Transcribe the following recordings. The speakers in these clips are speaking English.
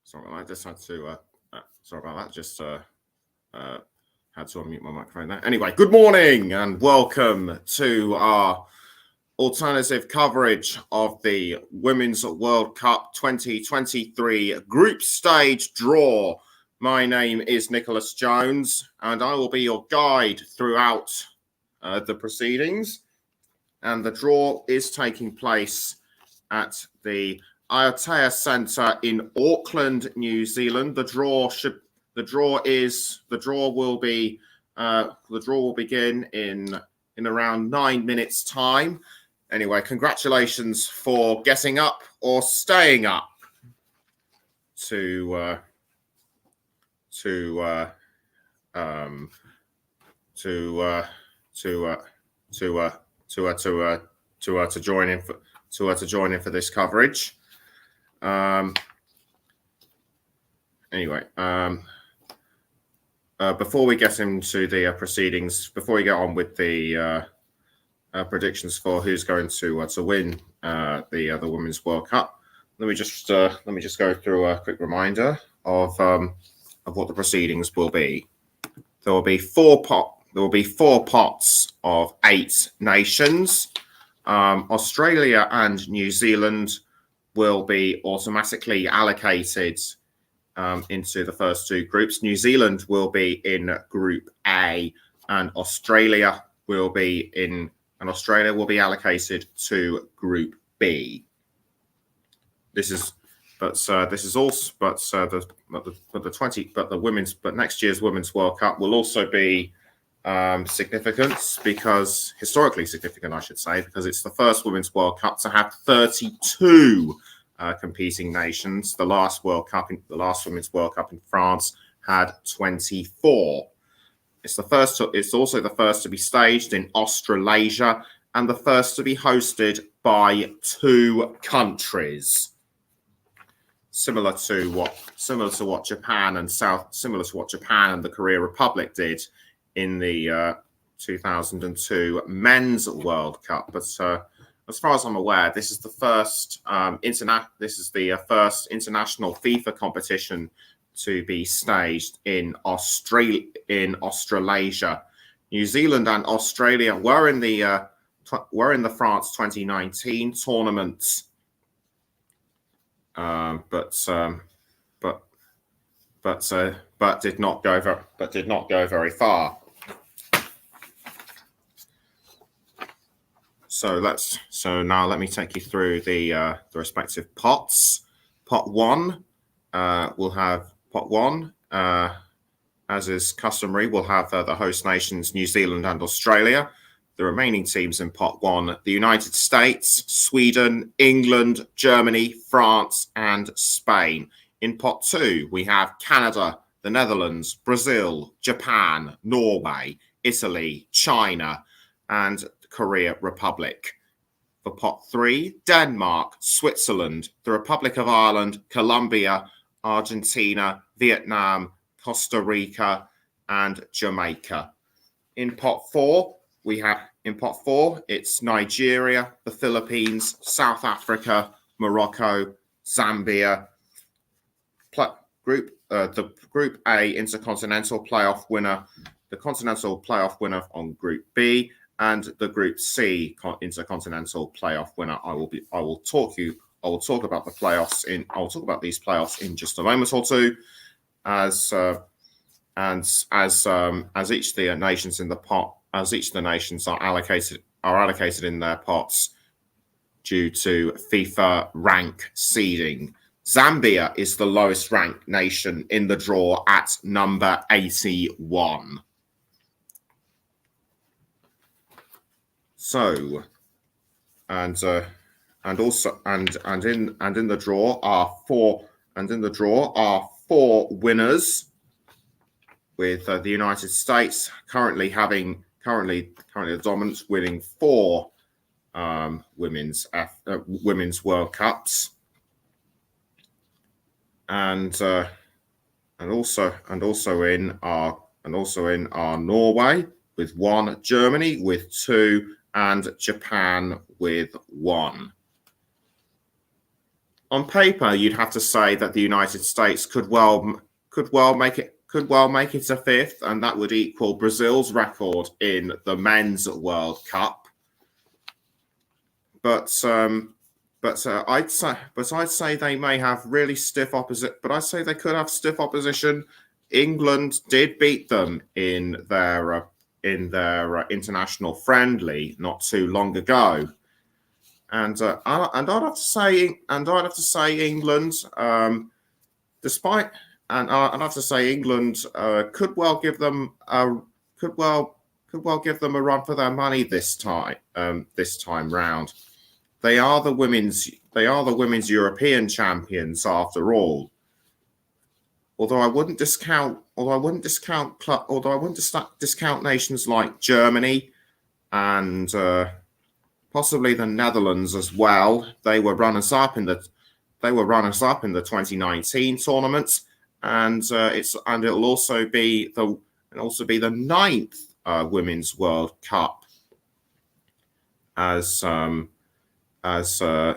Sorry about that. Just had to. Sorry about that. Just had to unmute my microphone there. Anyway, good morning and welcome to our alternative coverage of the Women's World Cup 2023 group stage draw. My name is Nicholas Jones, and I will be your guide throughout the proceedings. And the draw is taking place at the Aotea Centre in Auckland, New Zealand. The draw will begin in around 9 minutes' time. Anyway, congratulations for getting up or staying up to join in for this coverage. Before we get into the proceedings, before we get on with the predictions for who's going to win the Women's World Cup, let me just go through a quick reminder of what the proceedings will be. There will be four pots of 8 nations. Australia and New Zealand will be automatically allocated into the first 2 groups. New Zealand will be in Group A, and Australia will be allocated to Group B. Next year's Women's World Cup will also be historically significant, I should say, because it's the first Women's World Cup to have 32 competing nations. The last Women's World Cup in France had 24. It's also the first to be staged in Australasia and the first to be hosted by 2 countries. Similar to what Japan and the Korea Republic did in the 2002 Men's World Cup. But as far as I'm aware, this is the first international FIFA competition to be staged in Australasia. New Zealand and Australia were in the France 2019 tournament, but did not go very far. So now let me take you through the respective pots. Pot 1 will have as is customary, will have the host nations New Zealand and Australia. The remaining teams in Pot 1, the United States, Sweden, England, Germany, France, and Spain. In Pot 2, we have Canada, the Netherlands, Brazil, Japan, Norway, Italy, China, and the Korea Republic. For Pot 3, Denmark, Switzerland, the Republic of Ireland, Colombia, Argentina, Vietnam, Costa Rica, and Jamaica. In Pot 4, it's Nigeria, the Philippines, South Africa, Morocco, Zambia. The Group A intercontinental playoff winner, the continental playoff winner on Group B, and the Group C intercontinental playoff winner. I will talk about these playoffs in just a moment or two, as each of the nations in the pot, as each of the nations are allocated in their pots due to FIFA rank seeding. Zambia is the lowest ranked nation in the draw at number 81. So, in the draw are 4 winners, with the United States currently the dominance, winning 4 women's World Cups, and also in our Norway with 1, Germany with 2, and Japan with 1. on paper, you'd have to say that the United States could well make it a fifth, and that would equal Brazil's record in the Men's World Cup. But I'd say they may have really stiff opposite. But I'd say they could have stiff opposition. England did beat them in their international friendly not too long ago, and I'd have to say England, I'd have to say England could well give them a run for their money this time round. They are the women's European champions after all. Although I wouldn't discount nations like Germany and possibly the Netherlands as well. They were runners up in the 2019 tournament, and it'll also be the ninth Women's World Cup as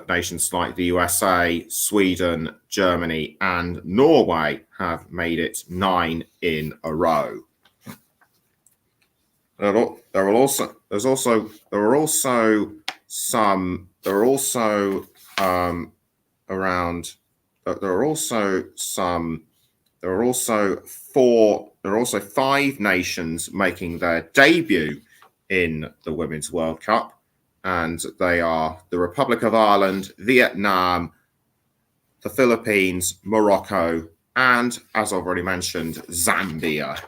nations like the USA, Sweden, Germany, and Norway have made it 9 in a row. There are also five nations making their debut in the Women's World Cup, and they are the Republic of Ireland, Vietnam, the Philippines, Morocco, and, as I've already mentioned, Zambia.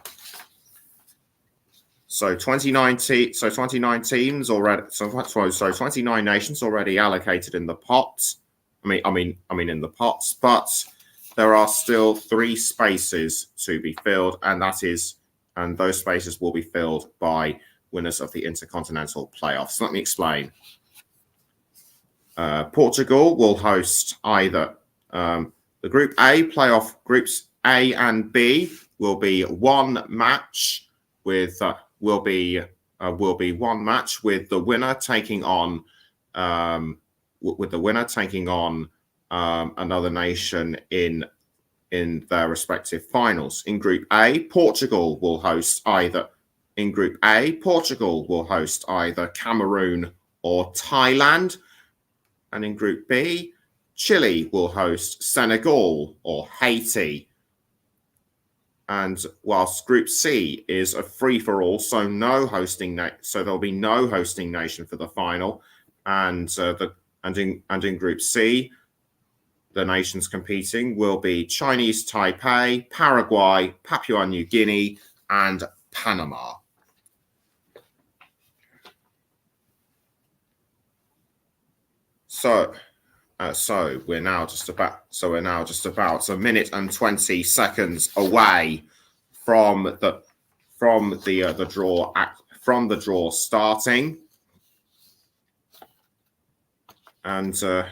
So 29 nations already allocated in the pots. I mean in the pots, but there are still 3 spaces to be filled, and those spaces will be filled by winners of the Intercontinental Playoffs. Let me explain. Portugal will host either the Group A playoff. Groups A and B will be one match with the winner taking on another nation in their respective finals. In Group A, Portugal will host either Cameroon or Thailand. And in Group B, Chile will host Senegal or Haiti. And whilst Group C is a free-for-all, so there'll be no hosting nation for the final. And in Group C, the nations competing will be Chinese Taipei, Paraguay, Papua New Guinea, and Panama. So we're now just about a minute and 20 seconds away from the draw starting, and so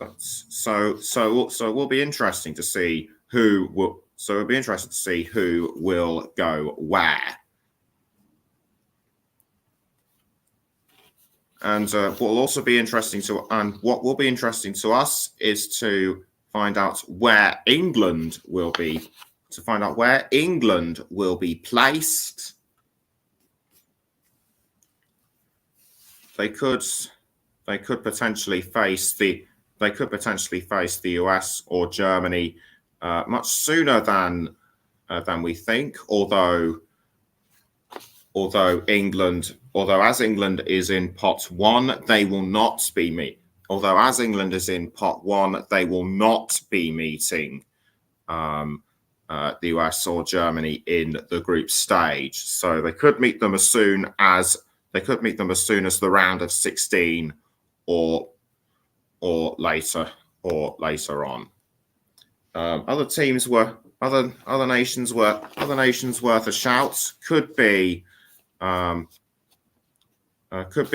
it will be interesting to see who will go where. And what will be interesting to us is to find out where England will be placed. They could potentially face the US or Germany much sooner than we think. Although as England is in pot 1, they will not be meeting the US or Germany in the group stage. So they could meet them as soon as the round of 16 or later on. Other nations worth a shout could be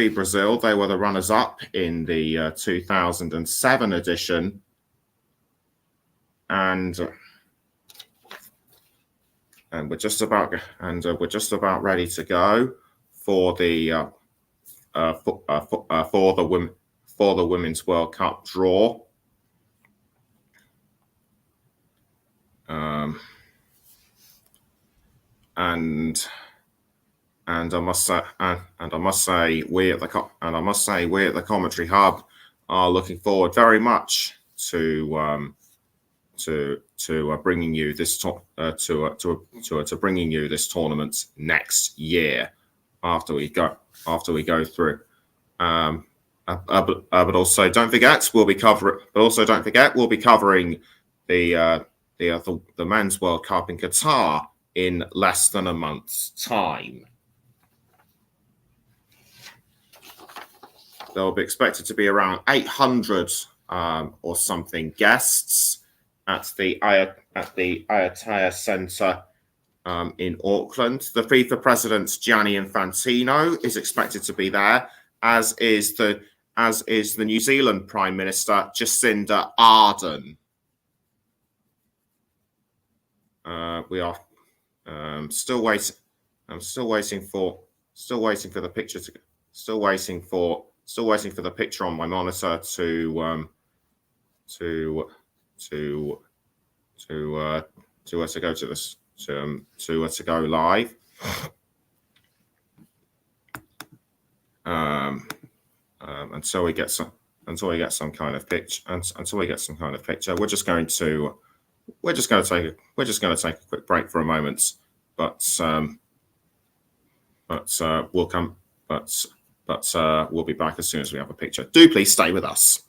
Brazil. They were the runners-up in the 2007 edition, and we're just about ready to go for the for the Women's World Cup draw. And I must say, we at the Commentary Hub are looking forward very much to bringing you this tournament next year after we go through. But also don't forget we'll be covering the Men's World Cup in Qatar in less than a month's time. There'll be expected to be around 800 or something guests at the Ayutthaya Centre in Auckland. The FIFA president Gianni Infantino is expected to be there, as is the New Zealand Prime Minister Jacinda Ardern. We are still waiting. I'm still waiting for the picture to. Still waiting for the picture on my monitor to go live. Until we get some kind of picture, we're just going to take a quick break for a moment, but we'll be back as soon as we have a picture. Do please stay with us.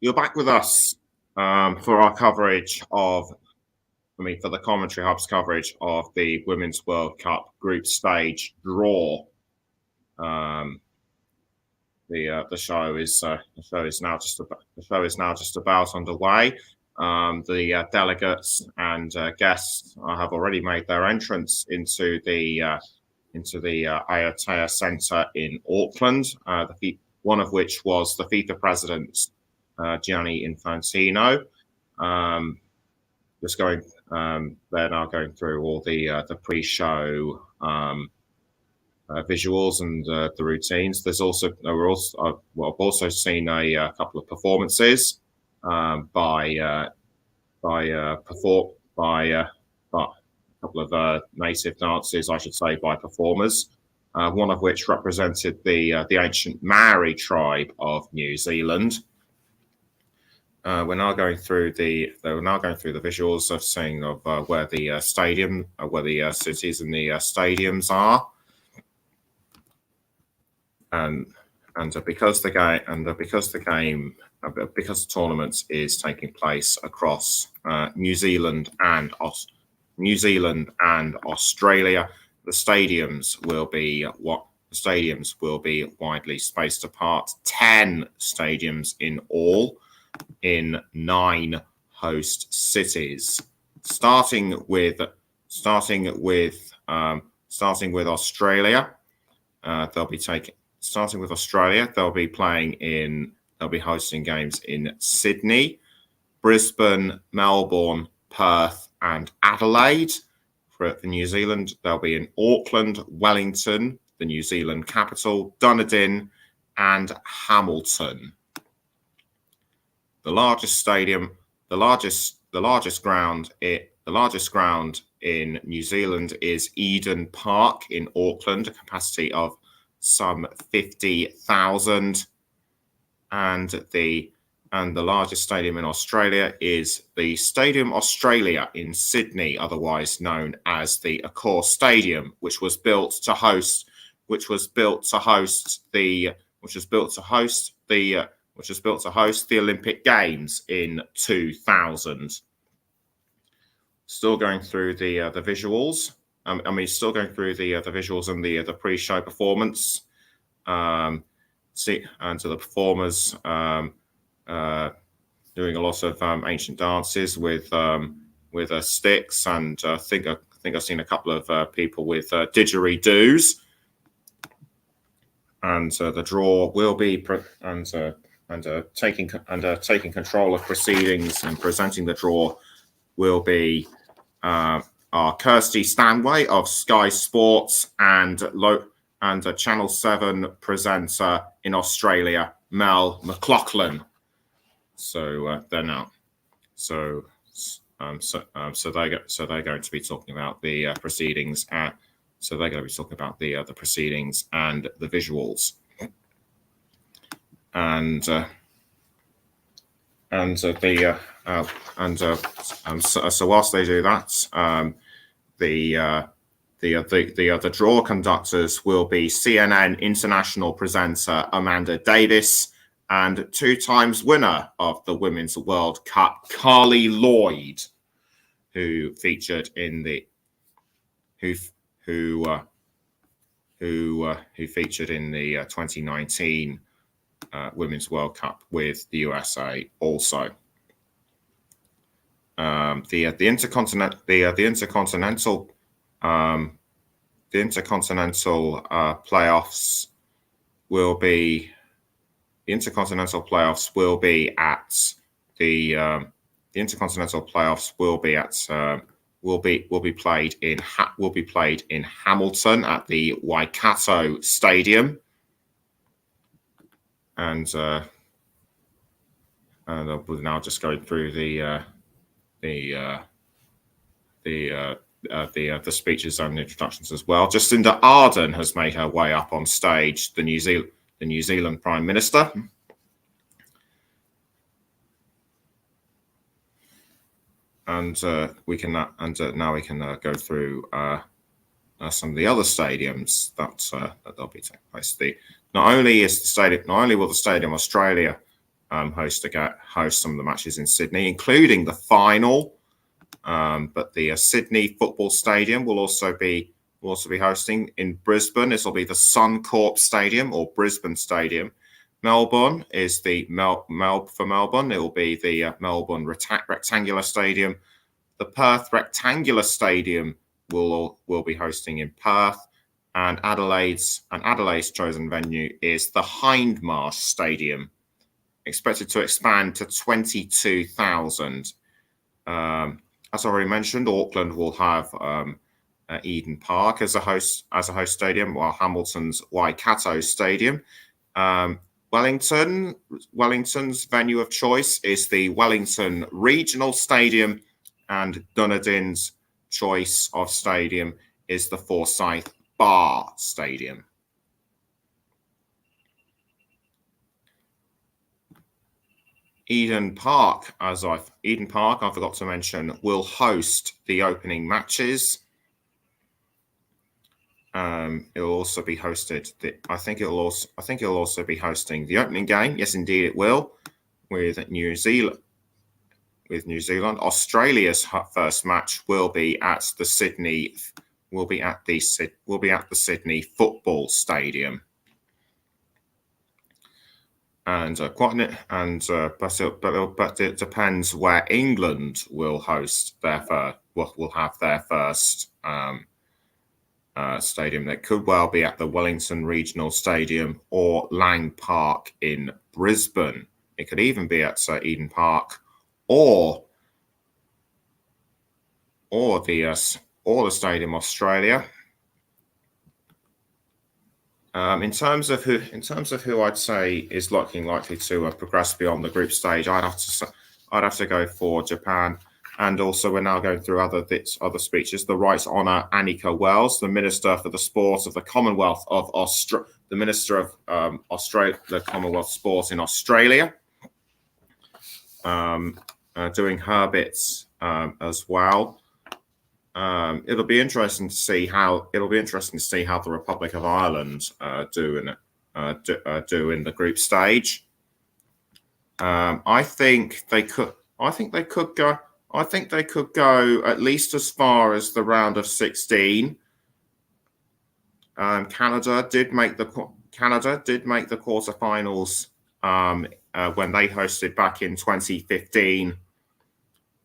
You're back with us for our coverage of, for the Commentary Hub's coverage of the Women's World Cup group stage draw. The show is now just about underway. The delegates and guests have already made their entrance into the Aotea Centre in Auckland. One of which was the FIFA president Gianni Infantino. They're now going through all the pre-show visuals and the routines. I've also seen a couple of performances by a couple of native dances, I should say, by performers. One of which represented the ancient Maori tribe of New Zealand. We're now going through the visuals of seeing where the cities and the stadiums are, and because the tournament is taking place across New Zealand and Australia, the stadiums will be widely spaced apart. 10 stadiums in all, in 9 host cities. Starting with Australia, they'll be hosting games in Sydney, Brisbane, Melbourne, Perth, and Adelaide. For New Zealand, they'll be in Auckland, Wellington, the New Zealand capital, Dunedin, and Hamilton. The largest ground in New Zealand is Eden Park in Auckland, a capacity of some 50,000, and the largest stadium in Australia is the Stadium Australia in Sydney, otherwise known as the Accor Stadium, which was built to host the Olympic Games in 2000. Still going through the visuals. Still going through the visuals and the pre-show performance. And to the performers doing a lot of ancient dances with sticks, and I think I've seen a couple of people with didgeridoos. And the draw will be taking control of proceedings and presenting the draw will be our Kirsty Stanway of Sky Sports and Channel 7 presenter in Australia, Mel McLaughlin. So they're now. So they're going to be talking about the proceedings. So they're going to be talking about the proceedings and the visuals. So whilst they do that, the draw conductors will be CNN international presenter Amanda Davis and 2 times winner of the Women's World Cup, Carly Lloyd, who featured in the 2019 Women's World Cup with the USA also. The intercontinental playoffs will be played in Hamilton at the Waikato Stadium, and we're now just going through the speeches and introductions as well. Jacinda Ardern has made her way up on stage, the New Zealand Prime Minister. And now we can go through some of the other stadiums that they'll be taking place. Not only will the Stadium Australia host some of the matches in Sydney, including the final. But the Sydney Football Stadium will also be hosting. In Brisbane, this will be the Suncorp Stadium or Brisbane Stadium. Melbourne is the for Melbourne. It will be the Melbourne Rectangular Stadium. The Perth Rectangular Stadium will be hosting in Perth, and Adelaide's chosen venue is the Hindmarsh Stadium, expected to expand to 22,000. As I already mentioned, Auckland will have Eden Park as a host stadium, while Hamilton's Waikato Stadium. Wellington's venue of choice is the Wellington Regional Stadium, and Dunedin's choice of stadium is the Forsyth Bar Stadium. Eden Park, I forgot to mention, will host the opening matches. It will also be hosted. I think it will also be hosting the opening game. Yes, indeed, it will. With New Zealand. Australia's first match will be at the Sydney Football Stadium. But it depends where England will host will have their first stadium. That could well be at the Wellington Regional Stadium or Lang Park in Brisbane. It could even be at Eden Park or the Stadium Australia. In terms of who I'd say is likely to progress beyond the group stage, I'd have to go for Japan. And also, we're now going through other speeches. The Right Honour Annika Wells, the Minister for the Sport of the Commonwealth of the Minister of the Commonwealth Sport in Australia, doing her bits as well. It'll be interesting to see how the Republic of Ireland do in the group stage. I think they could go at least as far as the round of 16. Canada did make the quarterfinals when they hosted back in 2015.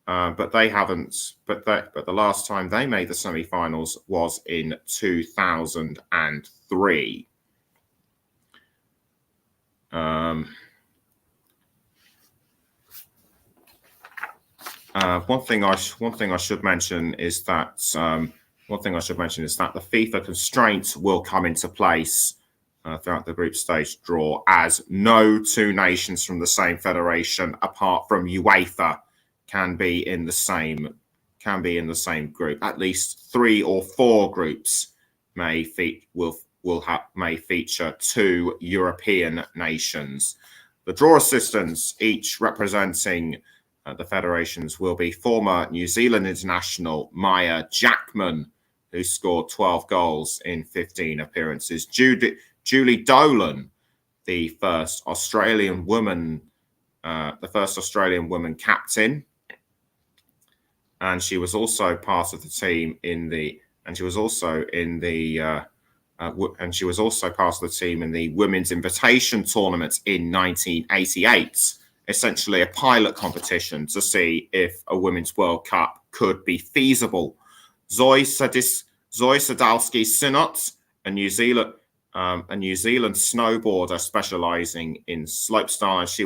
But they haven't. But the last time they made the semi-finals was in 2003. One thing I should mention is that the FIFA constraints will come into place throughout the group stage draw, as no two nations from the same federation, apart from UEFA, can be in the same group. At least 3 or 4 groups may feature 2 European nations. The draw assistants, each representing the federations, will be former New Zealand international Maya Jackman, who scored 12 goals in 15 appearances. Julie Dolan, the first Australian woman captain, and she was also part of the team in the Women's Invitation Tournament in 1988. Essentially a pilot competition to see if a Women's World Cup could be feasible. Zoe Sadowski-Synnott, a New Zealand snowboarder specialising in slopestyle, and she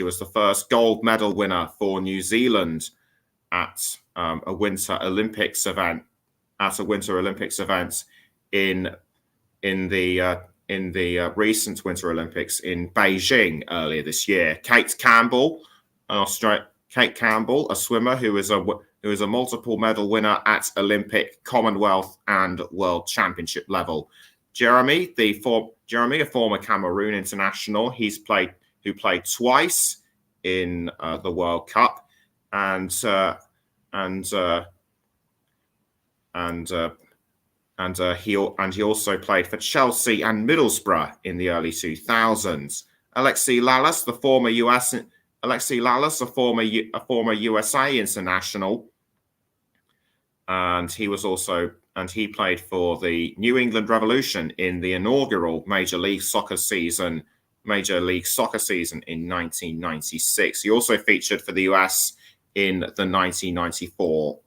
was the first gold medal winner for New Zealand at a Winter Olympics event in the recent Winter Olympics in Beijing earlier this year. Kate Campbell, a swimmer who is a multiple medal winner at Olympic, Commonwealth, and World Championship level. Jeremy, a former Cameroon international, who played twice in the World Cup, and he also played for Chelsea and Middlesbrough in the early 2000s. Alexi Lalas, the former former USA international, and he played for the New England Revolution in the inaugural Major League Soccer season in 1996. He also featured for the US in the 1994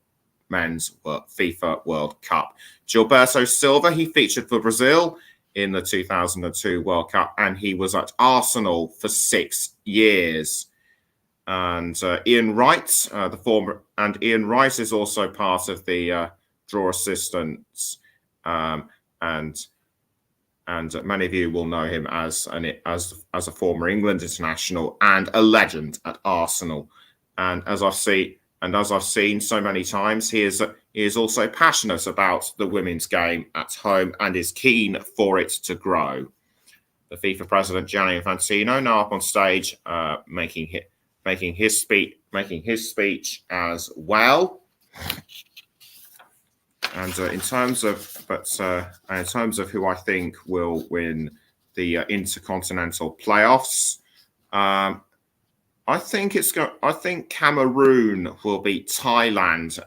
Men's FIFA World Cup. Gilberto Silva, he featured for Brazil in the 2002 World Cup, and he was at Arsenal for 6 years. And Ian Wright, Ian Wright is also part of the draw assistants, and many of you will know him as a former England international and a legend at Arsenal. And as I've seen so many times, he is also passionate about the women's game at home and is keen for it to grow. The FIFA president Gianni Infantino now up on stage, making his speech as well. And in terms of who I think will win the intercontinental playoffs, I think Cameroon will beat Thailand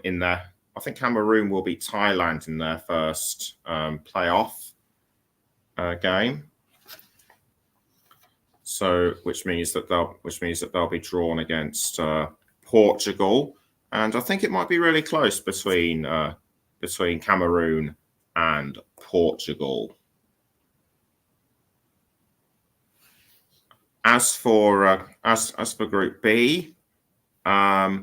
in their. I think Cameroon will beat Thailand in their first playoff game. So, which means that they'll be drawn against Portugal, and I think it might be really close between Cameroon and Portugal. As for Group B, I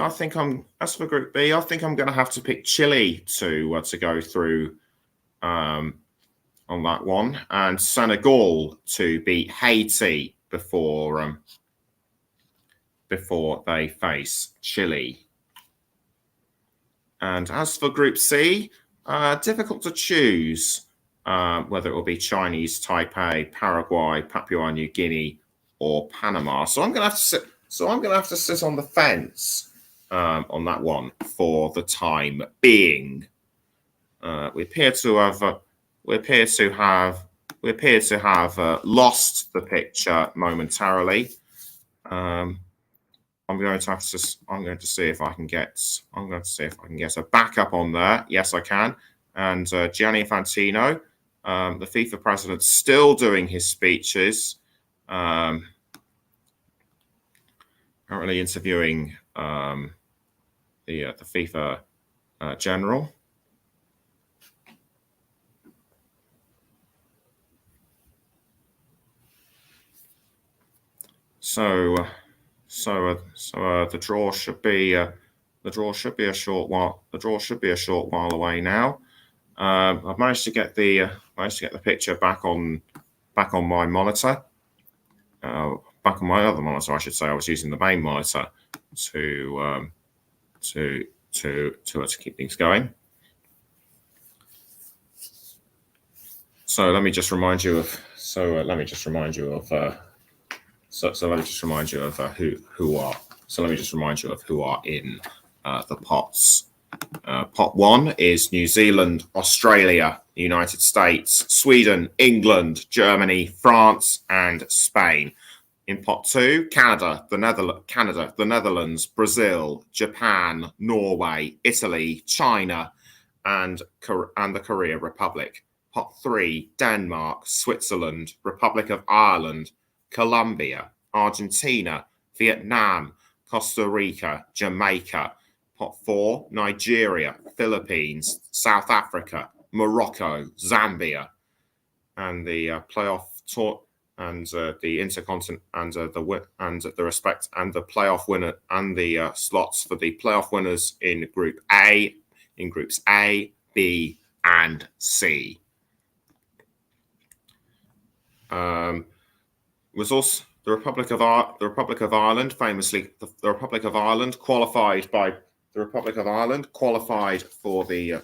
think I'm going to have to pick Chile to go through on that one, and Senegal to beat Haiti before they face Chile. And as for Group C, difficult to choose whether it will be Chinese Taipei, Paraguay, Papua New Guinea, or Panama. So I'm going to have to sit on the fence on that one for the time being. We appear to have lost the picture momentarily. I'm going to see if I can get a backup on there. Yes, I can. And Gianni Infantino, the FIFA president, still doing his speeches. Currently interviewing the FIFA general. So the draw should be a short while. The draw should be a short while away now. I've managed to get the picture back on my monitor. Back on my other monitor, I should say. I was using the main monitor to keep things going. So let me just remind you of who are in the pots. Pot 1 is New Zealand, Australia, the United States, Sweden, England, Germany, France, and Spain. In pot 2, Canada, the Netherlands, Brazil, Japan, Norway, Italy, China, and the Korea Republic. Pot 3, Denmark, Switzerland, Republic of Ireland, Colombia, Argentina, Vietnam, Costa Rica, Jamaica. Pot 4, Nigeria, Philippines, South Africa, Morocco, Zambia. And the playoff tour and the intercontinental and the playoff winner and the slots for the playoff winners in Groups A, B, and C. Was also the Republic of Ireland. Famously, the Republic of Ireland qualified for the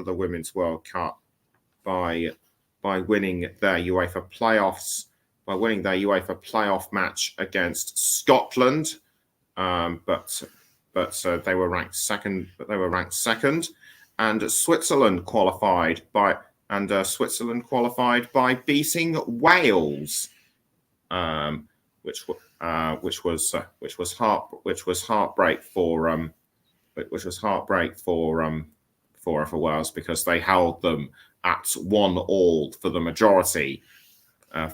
Women's World Cup by winning their UEFA playoff match against Scotland, but they were ranked second. And Switzerland qualified Switzerland qualified by beating Wales, which was heartbreak for Wales, because they held them at 1-1 for the majority of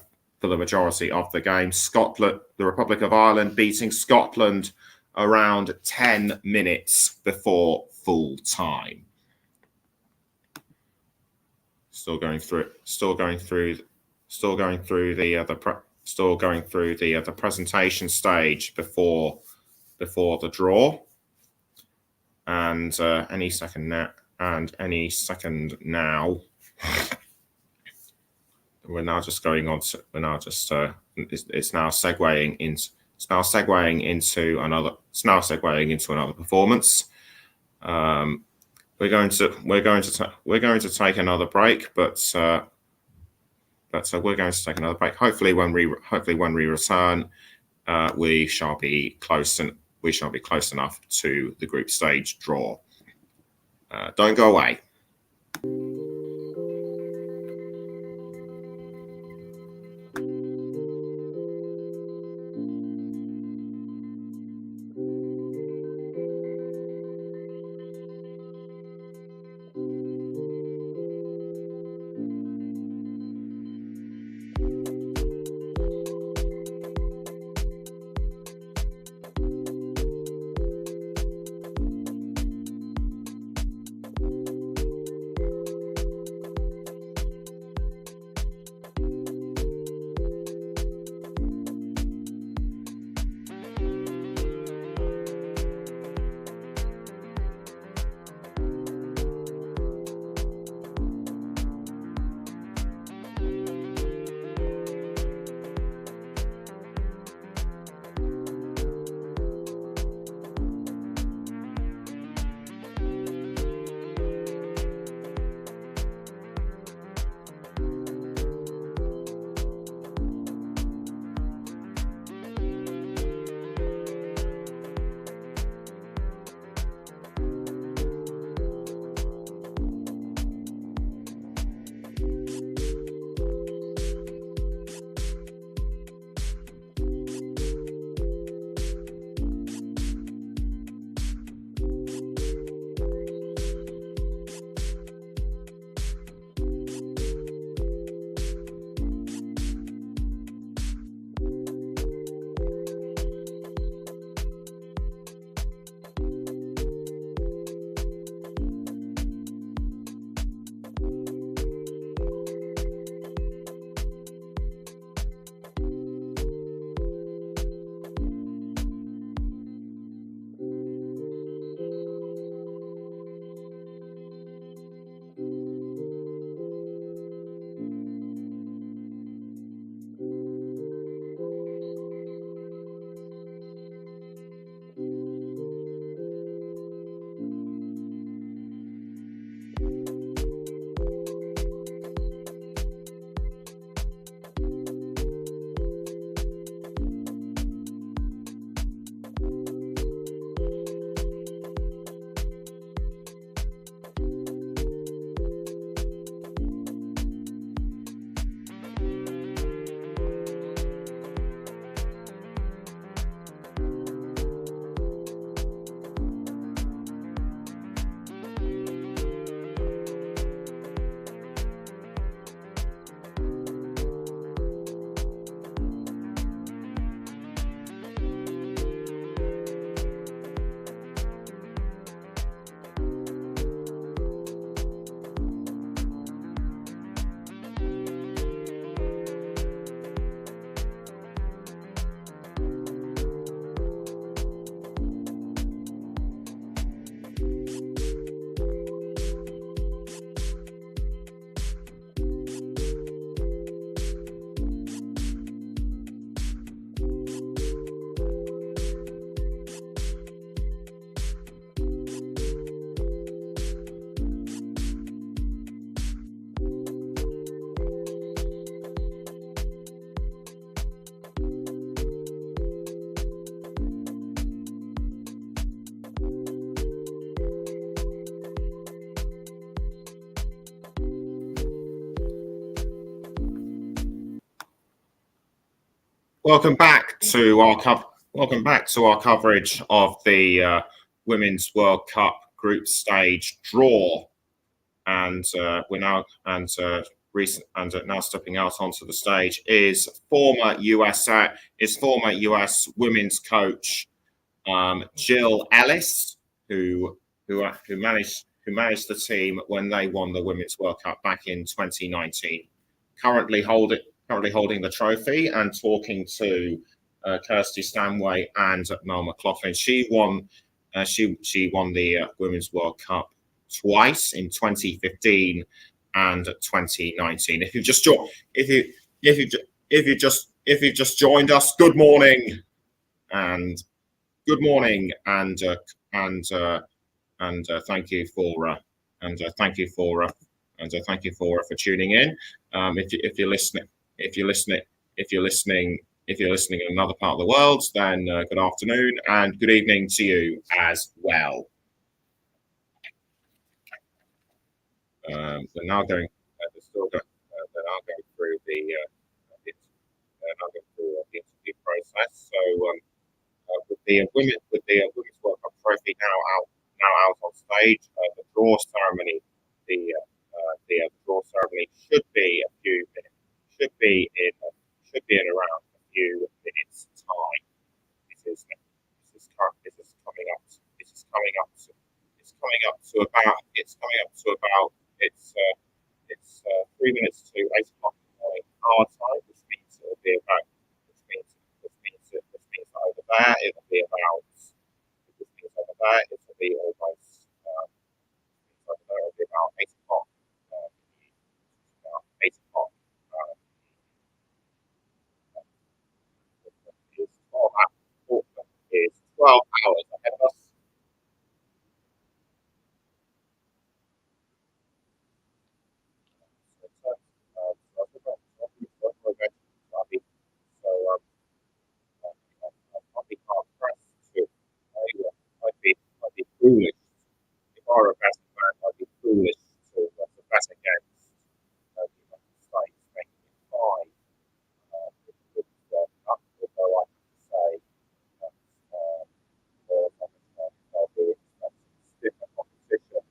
the game. Scotland, the Republic of Ireland, beating Scotland around 10 minutes before full time. Still going through the presentation stage before the draw, and any second now. We're now just going on to. It's now segueing into another performance. We're going to take another break, but we're going to take another break. Hopefully, when we return, we shall be close enough to the group stage draw. Don't go away. Welcome back to our coverage of the Women's World Cup group stage draw, and we're now now stepping out onto the stage is former US women's coach Jill Ellis, who managed the team when they won the Women's World Cup back in 2019. Currently holding the trophy and talking to Kirsty Stanway and Mel McLaughlin. She won the Women's World Cup twice in 2015 and 2019. If you've just joined us, good morning and good morning and thank you for tuning in. If you're listening in another part of the world, then good afternoon and good evening to you as well. They're now going through the interview process. So with the Women's World Cup trophy now out on stage, the draw ceremony should be in around a few minutes time. This is coming up to about it's 3 minutes to 8 o'clock in the morning our time, which means it'll be about over there it'll be about about 8 o'clock. About 8 o'clock. Is 12 hours ahead of us. I'd be foolish if I were a betting man. I'd be foolish to bet against the United States making it five. Although I have to say that they'll be expecting stiffer competition.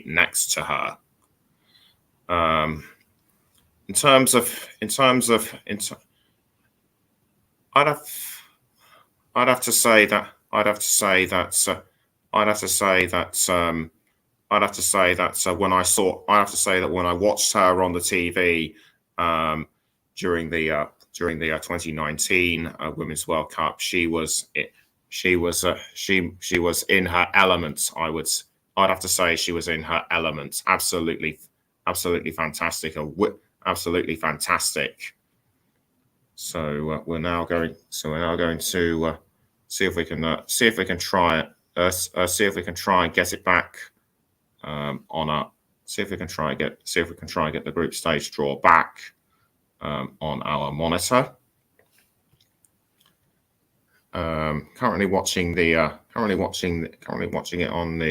next to her. In terms of, I'd have to say that when I watched her on the TV during the 2019 Women's World Cup, she was in her element. I'd have to say she was in her element. Absolutely fantastic. Absolutely fantastic. So we're now going to see if we can try and get it back see if we can try and get the group stage draw back on our monitor. Currently watching it on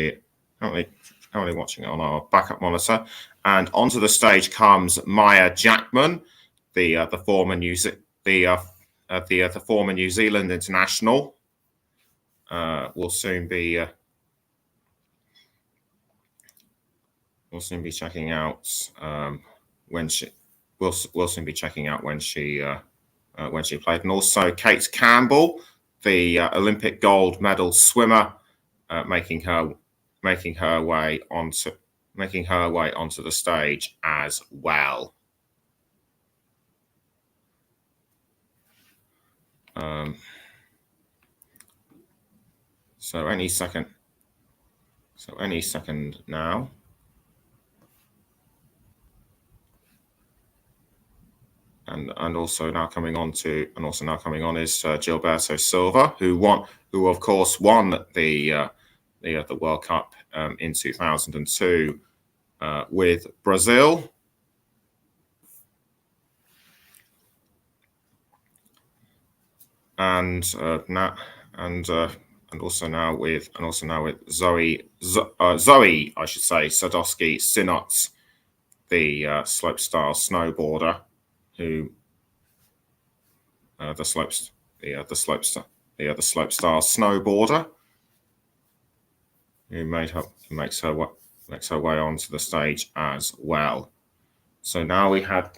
our backup monitor, and onto the stage comes Maya Jackman, the former New Zealand international. We'll soon be checking out when she played, and also Kate Campbell, the Olympic gold medal swimmer, making her way onto the stage as well. So any second now. And also now coming on is Gilberto Silva, who of course won the World Cup in 2002 with Brazil. And also now with Zoe Sadowski Synnott, the slopestyle snowboarder, who the slopestyle snowboarder, who makes her way onto the stage as well. So now we have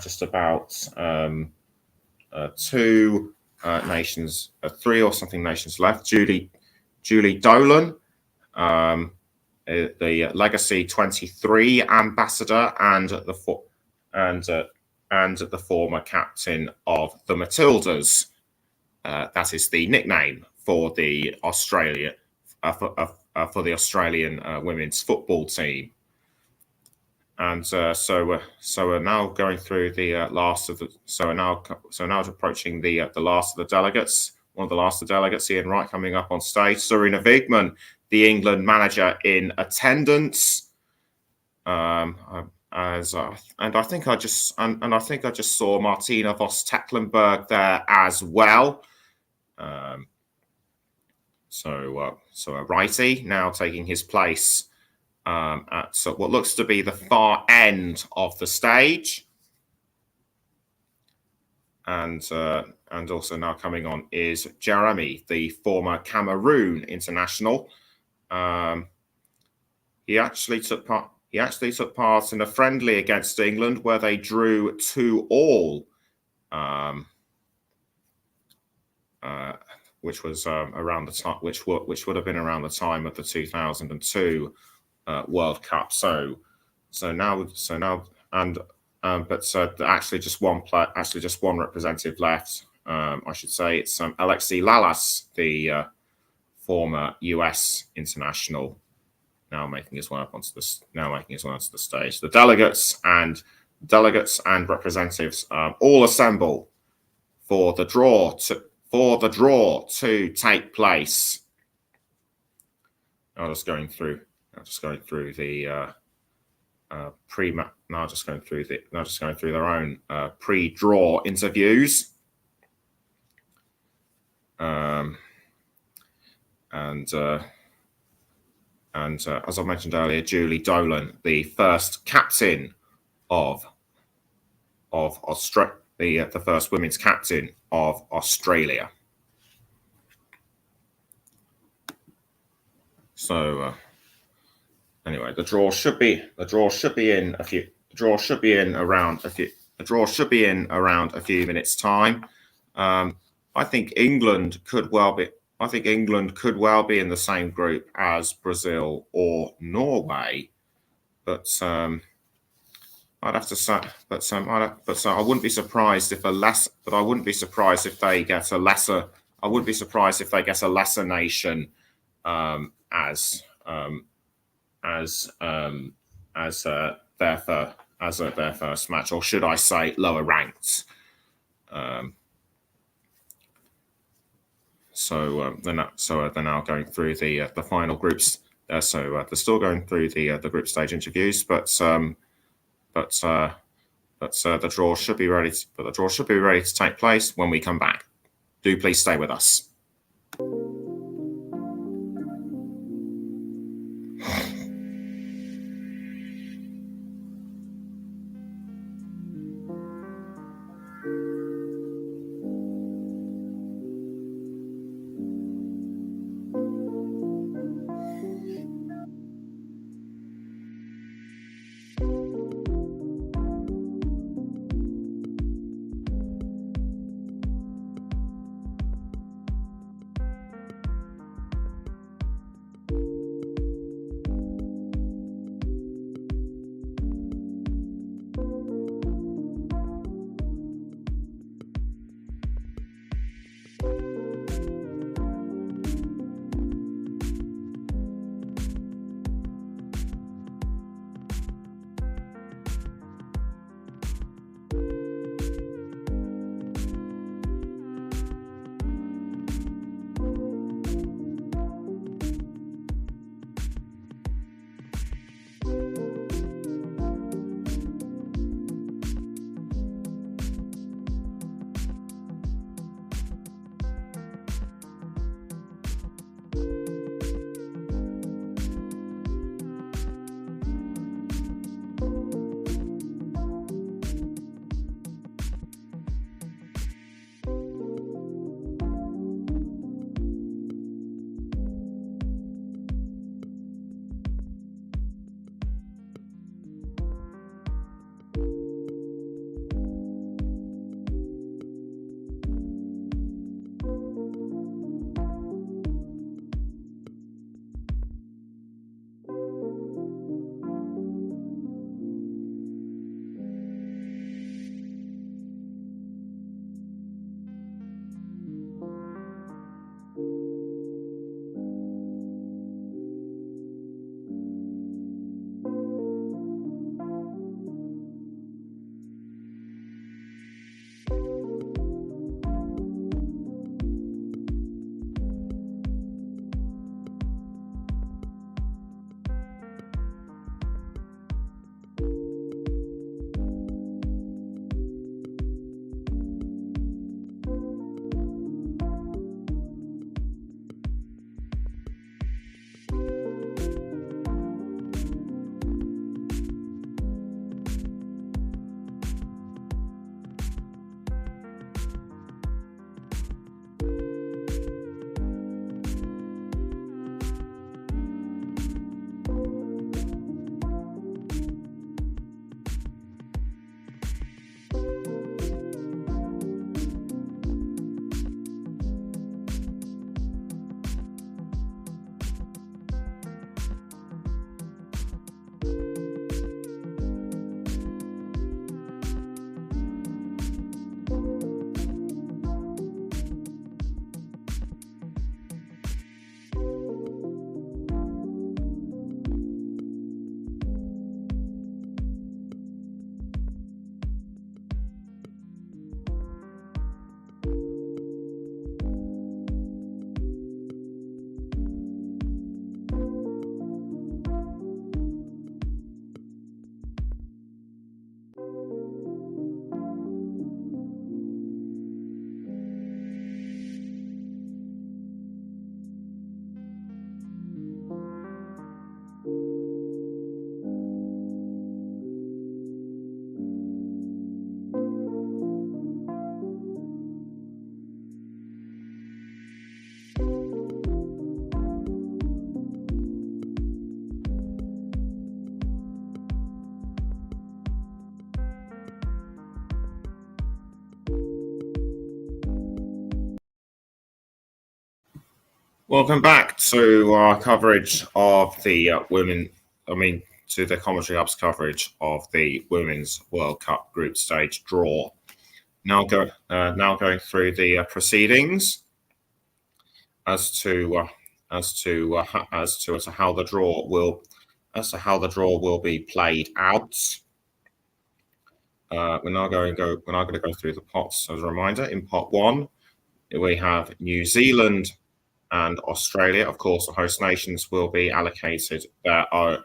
just about three or something nations left. Julie Dolan, the Legacy 23 ambassador and the former captain of the Matildas. That is the nickname for the Australian women's football team. And so we're now going through the last of the. So we're now approaching the last of the delegates. One of the last of the delegates, Ian Wright, coming up on stage. Sarina Wiegman, the England manager, in attendance. And I think I just saw Martina Vos Tecklenburg there as well. So a righty now taking his place at what looks to be the far end of the stage, and also now coming on is Jeremy, the former Cameroon international. He actually took part in a friendly against England where they drew 2-2, which was around the time, which would have been around the time of the 2002 World Cup. Actually just one representative left. I should say it's Alexi Lalas, the former US international, now making his way onto the stage. The delegates and representatives all assemble for the draw to take place. Just going through their own pre-draw interviews. And as I mentioned earlier, Julie Dolan, the first captain of Australia, the first women's captain of Australia. So Anyway, the draw should be in a few. The draw should be in around a few. The draw should be in around a few minutes' time. I think England could well be. I think England could well be in the same group as Brazil or Norway, but I'd have to say, I wouldn't be surprised if I wouldn't be surprised if they get a lesser. I wouldn't be surprised if they get a lesser nation as their first match, or should I say, lower ranked. So they're now going through the final groups. They're still going through the group stage interviews, but the draw should be ready. But the draw should be ready to take place when we come back. Do please stay with us. Welcome back to our coverage of the to the Commentary Hub's coverage of the Women's World Cup group stage draw. Now going through the proceedings as to how the draw will be played out. We're now going to go through the pots as a reminder. In pot 1, we have New Zealand and Australia. Of course, the host nations will be allocated their own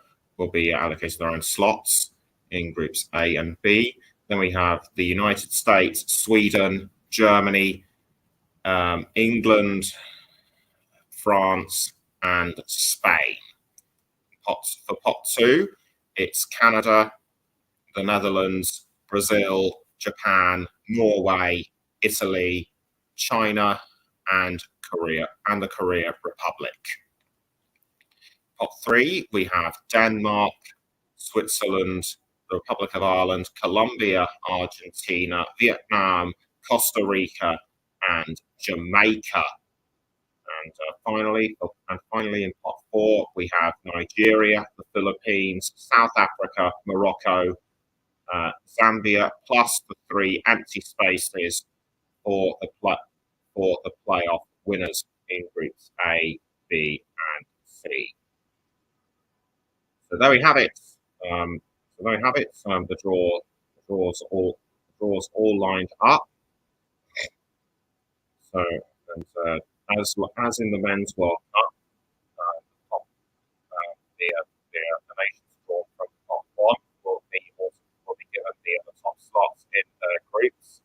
slots in groups A and B. Then we have the United States, Sweden, Germany, England, France, and Spain. For pot 2, it's Canada, the Netherlands, Brazil, Japan, Norway, Italy, China, and the Korea Republic. Pot 3, we have Denmark, Switzerland, the Republic of Ireland, Colombia, Argentina, Vietnam, Costa Rica, and Jamaica. And finally, in pot 4, we have Nigeria, the Philippines, South Africa, Morocco, Zambia, plus the 3 empty spaces for the playoff winners in groups A, B, and C. So there we have it. The draws all lined up. So, and as in the men's World Cup, the nations drawn from top 1 will be given the top slots in the groups.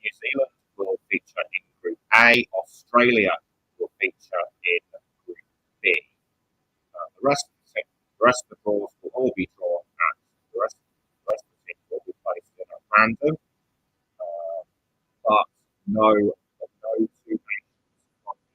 New Zealand will feature in Group A. Australia will feature in Group B. The rest of the draws will all be drawn at the rest of the teams will be placed in a random, but no two nations on each.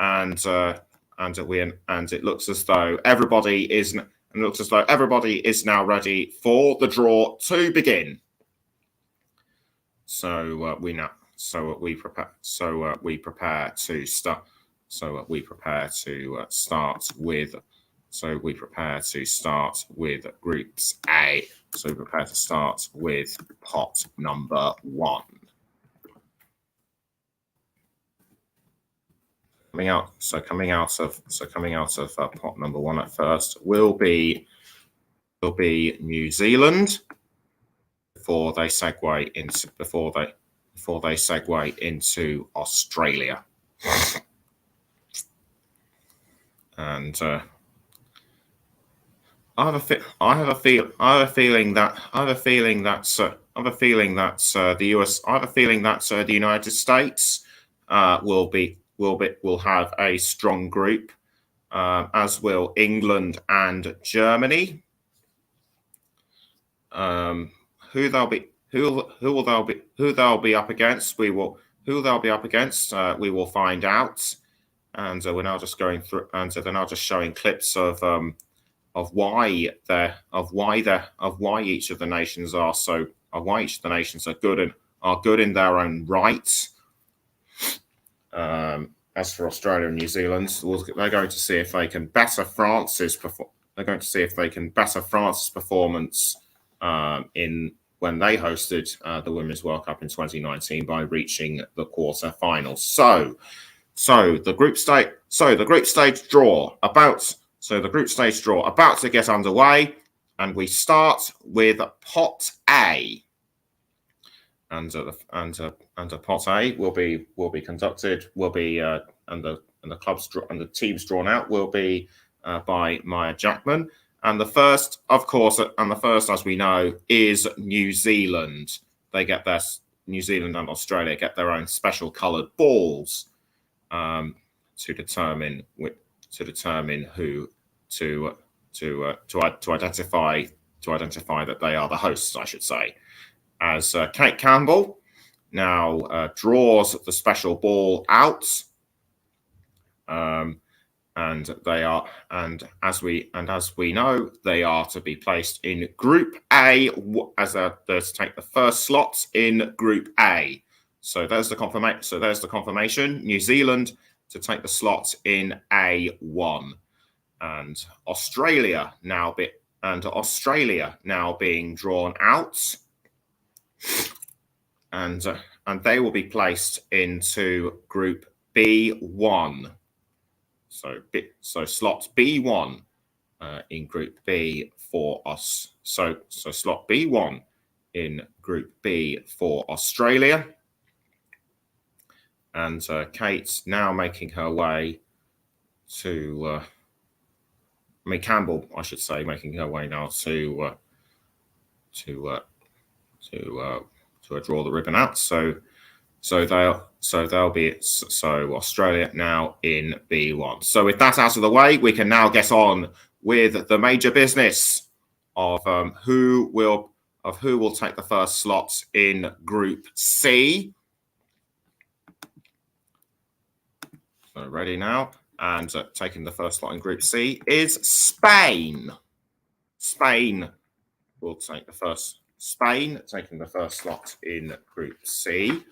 And it looks as though everybody is now ready for the draw to begin. So we prepare to start with groups A. So we prepare to start with pot number 1. Coming out of pot number 1 at first will be New Zealand before they segue into Australia. And I have a feeling that the United States will have a strong group, as will England and Germany. Who they'll be up against, we will find out. And we're now just going through, and they're now just showing clips of why each of the nations are good in their own right. As for Australia and New Zealand, they're going to see if they can better France's performance when they hosted the Women's World Cup in 2019 by reaching the quarterfinals. So the group stage draw about to get underway, and we start with pot A. And Pot A will be conducted and the teams drawn out will be by Maya Jackman. And the first, of course, as we know, is New Zealand. New Zealand and Australia get their own special coloured balls to determine who to identify that they are the hosts, I should say. As Kate Campbell now draws the special ball out, and as we know, they are to be placed in Group A they're to take the first slots in Group A. So there's the confirmation. New Zealand to take the slots in A1, and Australia now being drawn out. And they will be placed into Group B1. So slot B1 in Group B for us. So slot B1 in Group B for Australia. And Kate's now making her way to. Campbell, I should say, making her way now to draw the ribbon out. So Australia now in B1. So with that out of the way, we can now get on with the major business of who will take the first slots in Group C. So ready now, and taking the first slot in Group C is Spain. Spain taking the first slot in Group C.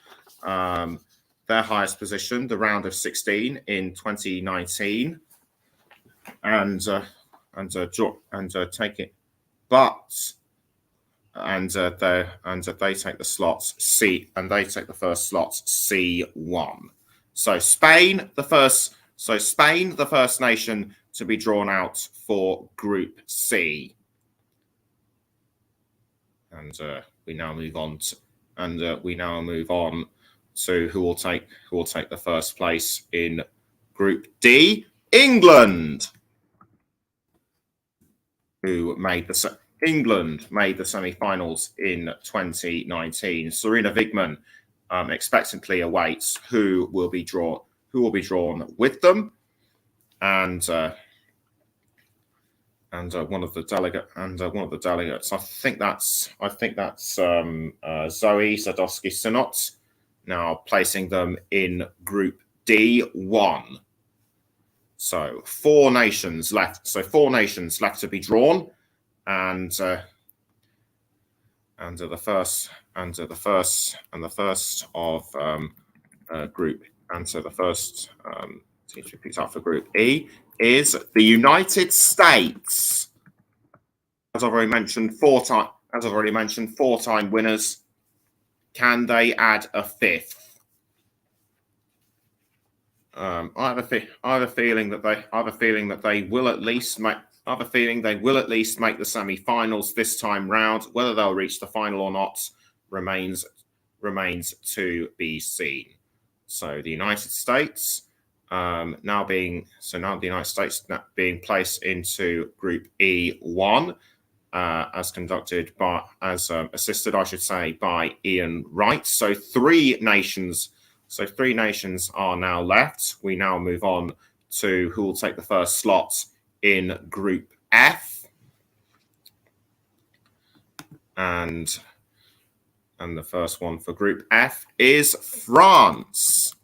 Their highest position, the round of 16 in 2019, and take it, they take the slots C, and they take the first slots C1. So Spain, the first nation to be drawn out for Group C. And we now move on to who will take the first place in Group D. England, England made the semi-finals in 2019. Serena Wigman expectantly awaits who will be drawn with them, and one of the delegates. I think that's Zoe Sadowski-Synot, now placing them in Group D1. So four nations left to be drawn, and the first of Group, and so the first team to be picked up for Group E is the United States. As I've already mentioned, four-time winners. Can they add a fifth? I have a feeling that they will at least make the semi-finals this time round. Whether they'll reach the final or not remains to be seen. So the United States now being placed into Group E1, assisted, I should say, by Ian Wright. So three nations are now left. We now move on to who will take the first slot in Group F, and the first one for Group F is France.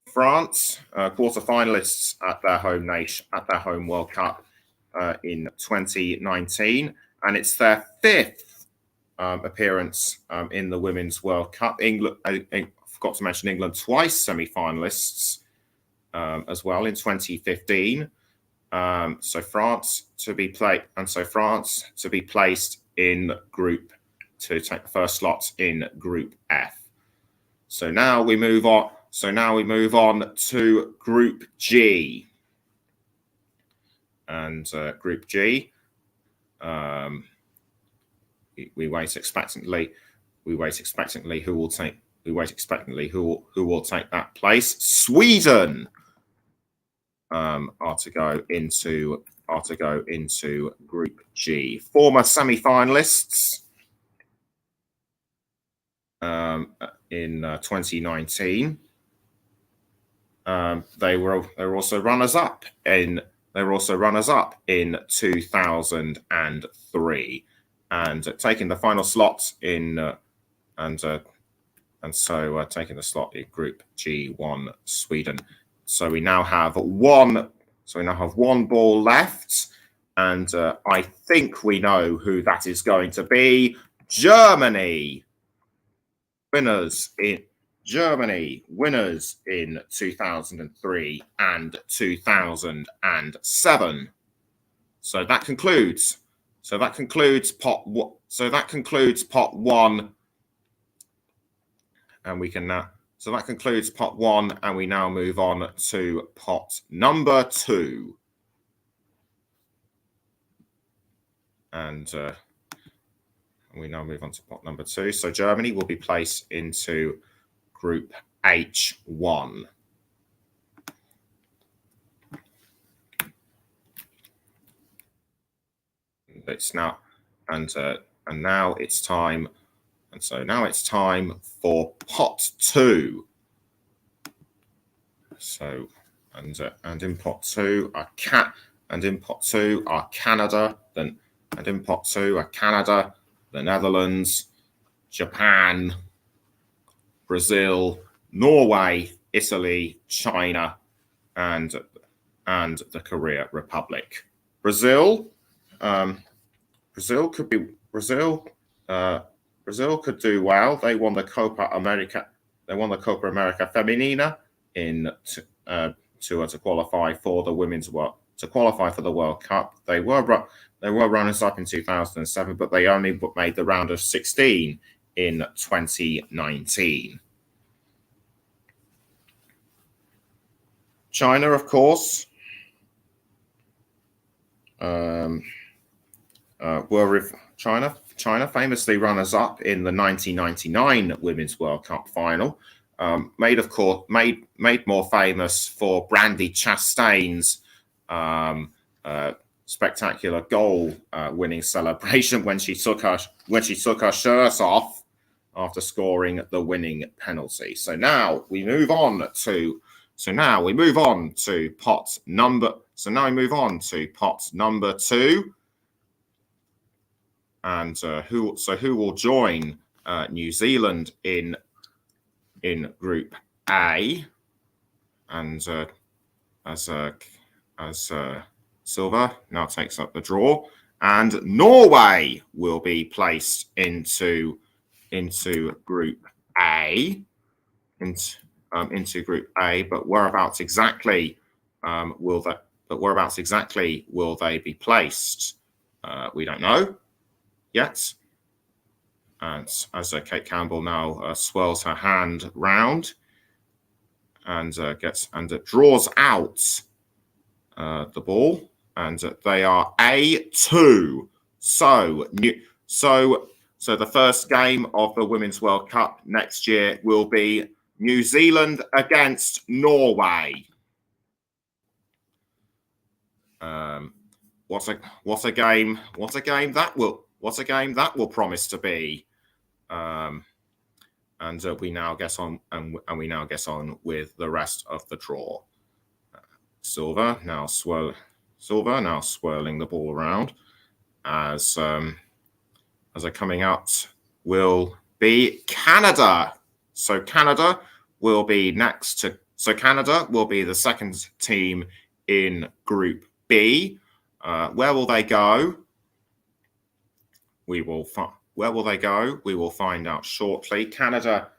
France, quarter-finalists at their home World Cup in 2019, and it's their fifth appearance in the Women's World Cup. England, I forgot to mention England, twice semi-finalists as well in 2015. So France to be placed in Group to take the first slot in Group F. So now we move on to Group G. And Group G, we wait expectantly. We wait expectantly who will take. We wait expectantly who will take that place. Sweden are to go into Group G. Former semi-finalists in 2019. They were also runners up in 2003, and taking the final slot in taking the slot in Group G1 Sweden. So we now have one ball left, and I think we know who that is going to be. Germany, winners in 2003 and 2007. So that concludes pot one, and we can now. So that concludes pot one, and we now move on to pot number two. And we now move on to pot number two. So Germany will be placed into Group H1. It's now, and now it's time. And so now it's time for pot two. So and in pot two are Canada, the Netherlands, Japan, Brazil, Norway, Italy, China, and the Korea Republic. Brazil could do well. They won the Copa America Femenina to qualify for the World Cup. They were runners up in 2007, but they only made the round of 16 in 2019. China, of course, China famously runners up in the 1999 Women's World Cup final, made more famous for Brandi Chastain's spectacular goal winning celebration when she took her shirt off after scoring the winning penalty. So now we move on to pot number two. And who will join New Zealand in Group A? And as Silver now takes up the draw, and Norway will be placed into Group A. Into Group A, but whereabouts exactly will they be placed? We don't know yet. And as Kate Campbell now swirls her hand round and draws out the ball, and they are A2. So the first game of the Women's World Cup next year will be New Zealand against Norway. What a game that will promise to be. And we now get on with the rest of the draw. Silver now swirling the ball around as coming out will be Canada. So Canada will be the second team in Group B. Where will they go? We will find out shortly. Canada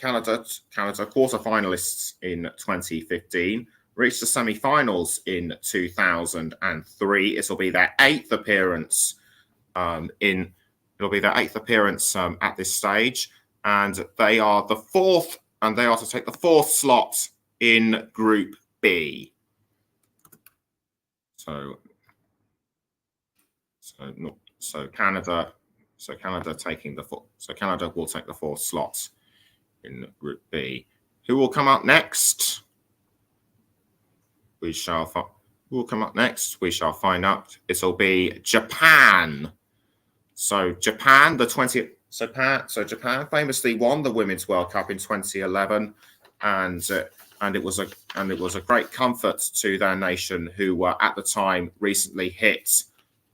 quarterfinalists in 2015, reached the semi-finals in 2003. It'll be their eighth appearance at this stage, and they are the fourth, and they are to take the fourth slot in Group B. So Canada So Canada will take the fourth slot in Group B. Who will come up next? Who will come up next? We shall find out. It'll be Japan. So Japan, Japan famously won the Women's World Cup in 2011, and it was a great comfort to their nation, who were at the time recently hit,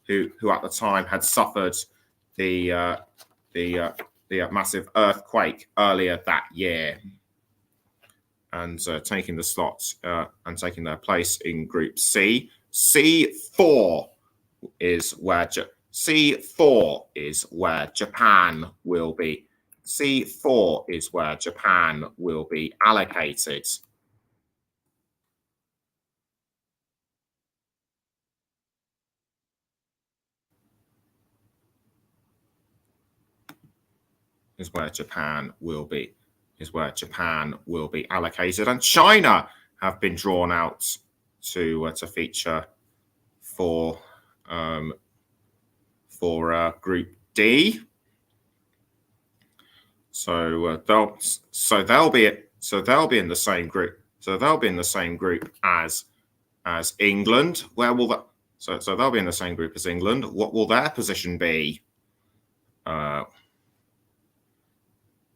who at the time had suffered the massive earthquake earlier that year, and taking the slots and taking their place in Group C. C4 is where Japan will be. C4 is where Japan will be allocated. Is where Japan will be allocated, and China have been drawn out to feature for Group D. So they'll be in the same group. So they'll be in the same group as England. Where will that? So they'll be in the same group as England. What will their position be?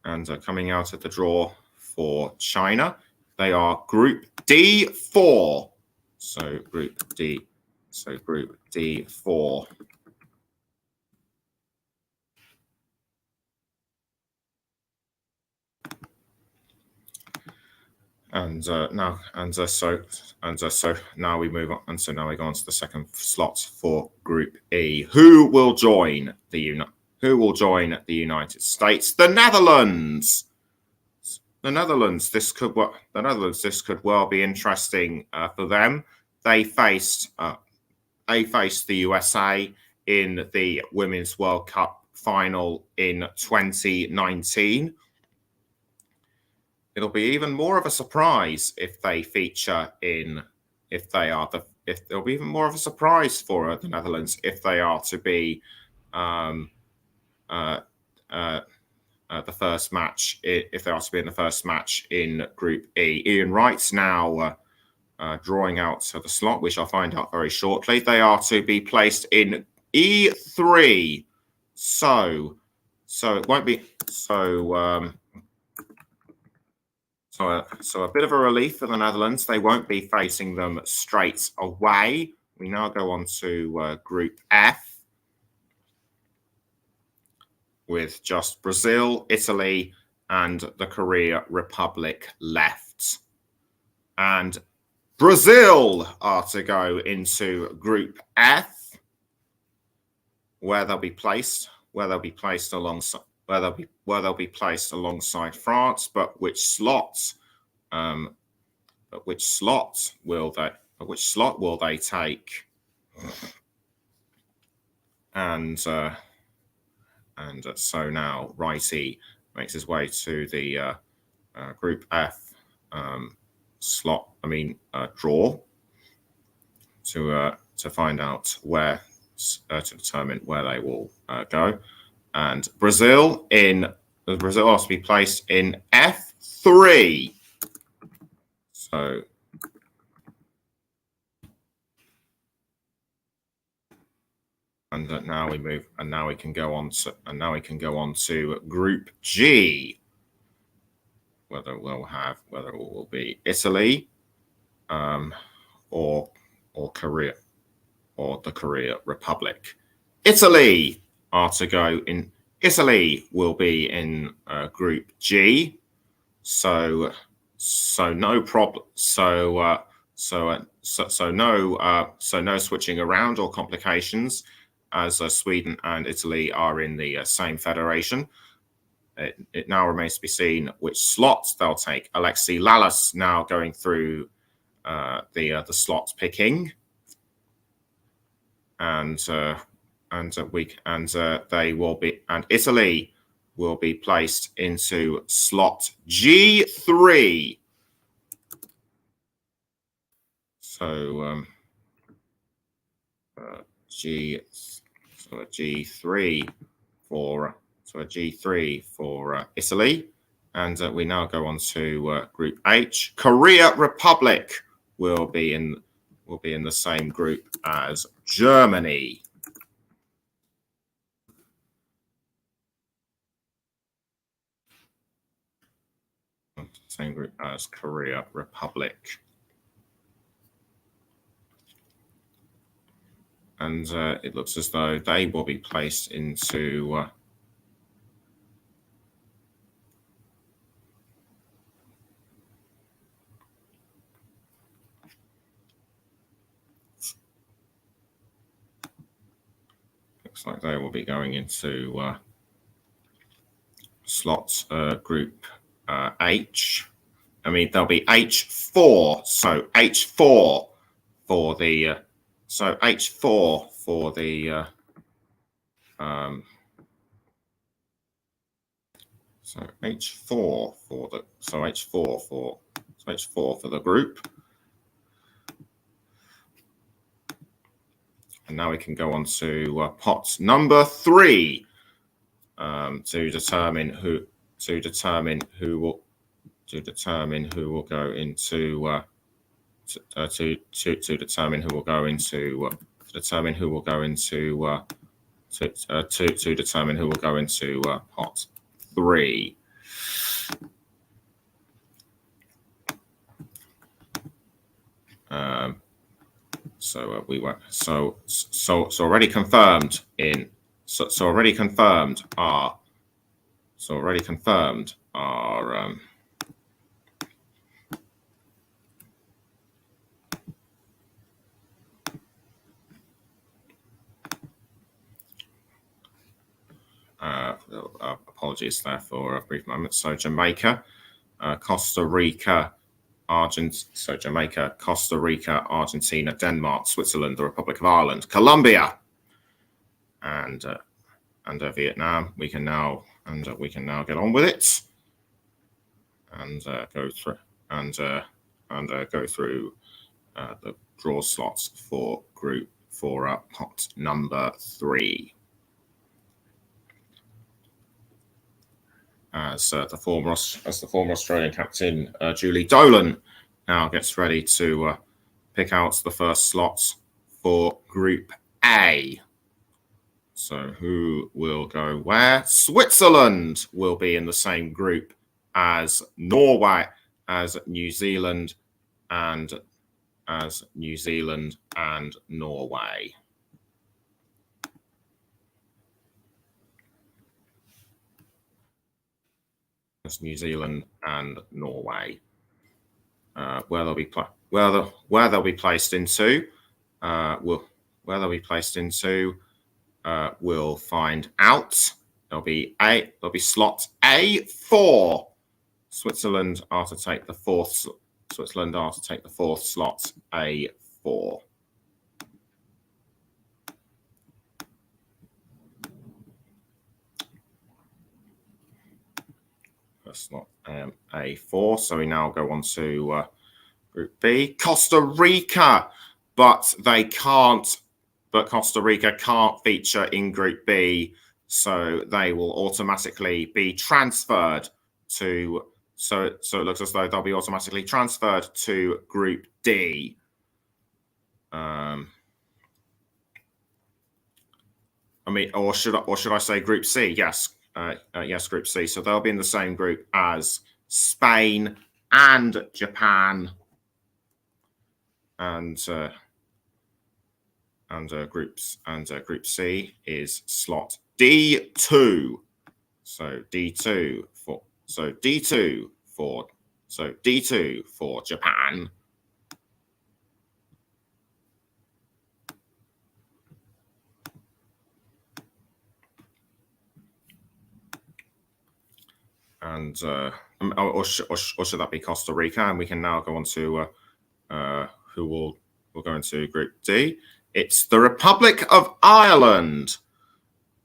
And coming out of the draw for China, they are Group D4. So Group D4. So now we move on, and so now we go on to the second slot for Group E. Who will join the United States? The Netherlands. The Netherlands. This could well be interesting for them. They faced the USA in the Women's World Cup final in 2019. It'll be even more of a surprise if they feature it'll be even more of a surprise for the Netherlands if they are to be the first match, if they are to be in the first match in Group E. Ian Wright's now drawing out the slot. We shall find out very shortly. They are to be placed in E3. So it won't be So a bit of a relief for the Netherlands. They won't be facing them straight away. We now go on to Group F with just Brazil, Italy, and the Korea Republic left. And Brazil are to go into Group F, where they'll be placed alongside France, but which slot will they take? And so now Righty makes his way to the Group F draw to find out where to determine where they will go. And Brazil has to be placed in F3. So now we can go on to Group G, whether it will be Italy or Korea or the Korea Republic. Italy will be in Group G, so no problem. So no switching around or complications, as Sweden and Italy are in the same federation. It now remains to be seen which slots they'll take. Alexi Lalas now going through the slot picking, and Italy will be placed into slot G3. So G3 for G3 for Italy, and we now go on to Group H. Korea Republic will be in the same group as Germany. Same group as Korea Republic. And it looks as though they will be placed into looks like they will be going into slots Group H. I mean, there'll be H4, so H4 for the so H4 for the so H4 for the H4 for the group. And now we can go on to pot number 3 to determine who will go into to determine who will go into pot 3. So we were so already confirmed in already confirmed are apologies there for a brief moment. So Jamaica, Costa Rica, Jamaica, Costa Rica, Argentina, Denmark, Switzerland, the Republic of Ireland, Colombia, and Vietnam. We can now get on with it and go through the draw slots for pot number 3. As the former Australian captain Julie Dolan now gets ready to pick out the first slots for Group A. So who will go where? Switzerland will be in the same group as Norway, as New Zealand and Norway. As New Zealand and Norway, where they'll be placed into, we'll find out. There'll be slot A4. Switzerland are to take the fourth slot, A4. Slot A4. So we now go on to Group B. Costa Rica, but Costa Rica can't feature in Group B, so they will automatically be transferred to. So it looks as though they'll be automatically transferred to Group D. I mean, or should I say Group C? Yes. Yes, Group C. So they'll be in the same group as Spain and Japan, and Group C is slot D2. So D2 for Japan. And or should that be Costa Rica? And we can now go on to who will go into Group D. It's the Republic of Ireland.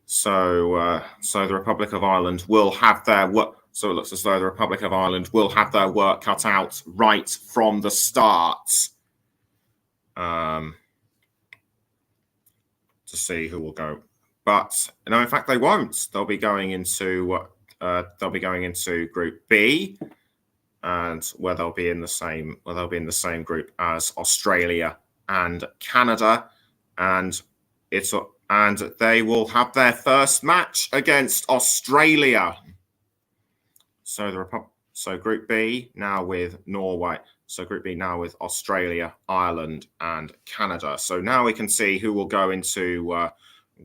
So the Republic of Ireland will have their work. So it looks as though the Republic of Ireland will have their work cut out right from the start. To see who will go. but no, in fact, they won't. They'll be going into Group B, and where they'll be in the same group as Australia and Canada, and they will have their first match against Australia. So Group B now with Norway. So Group B now with Australia, Ireland, and Canada. So now we can see who will go into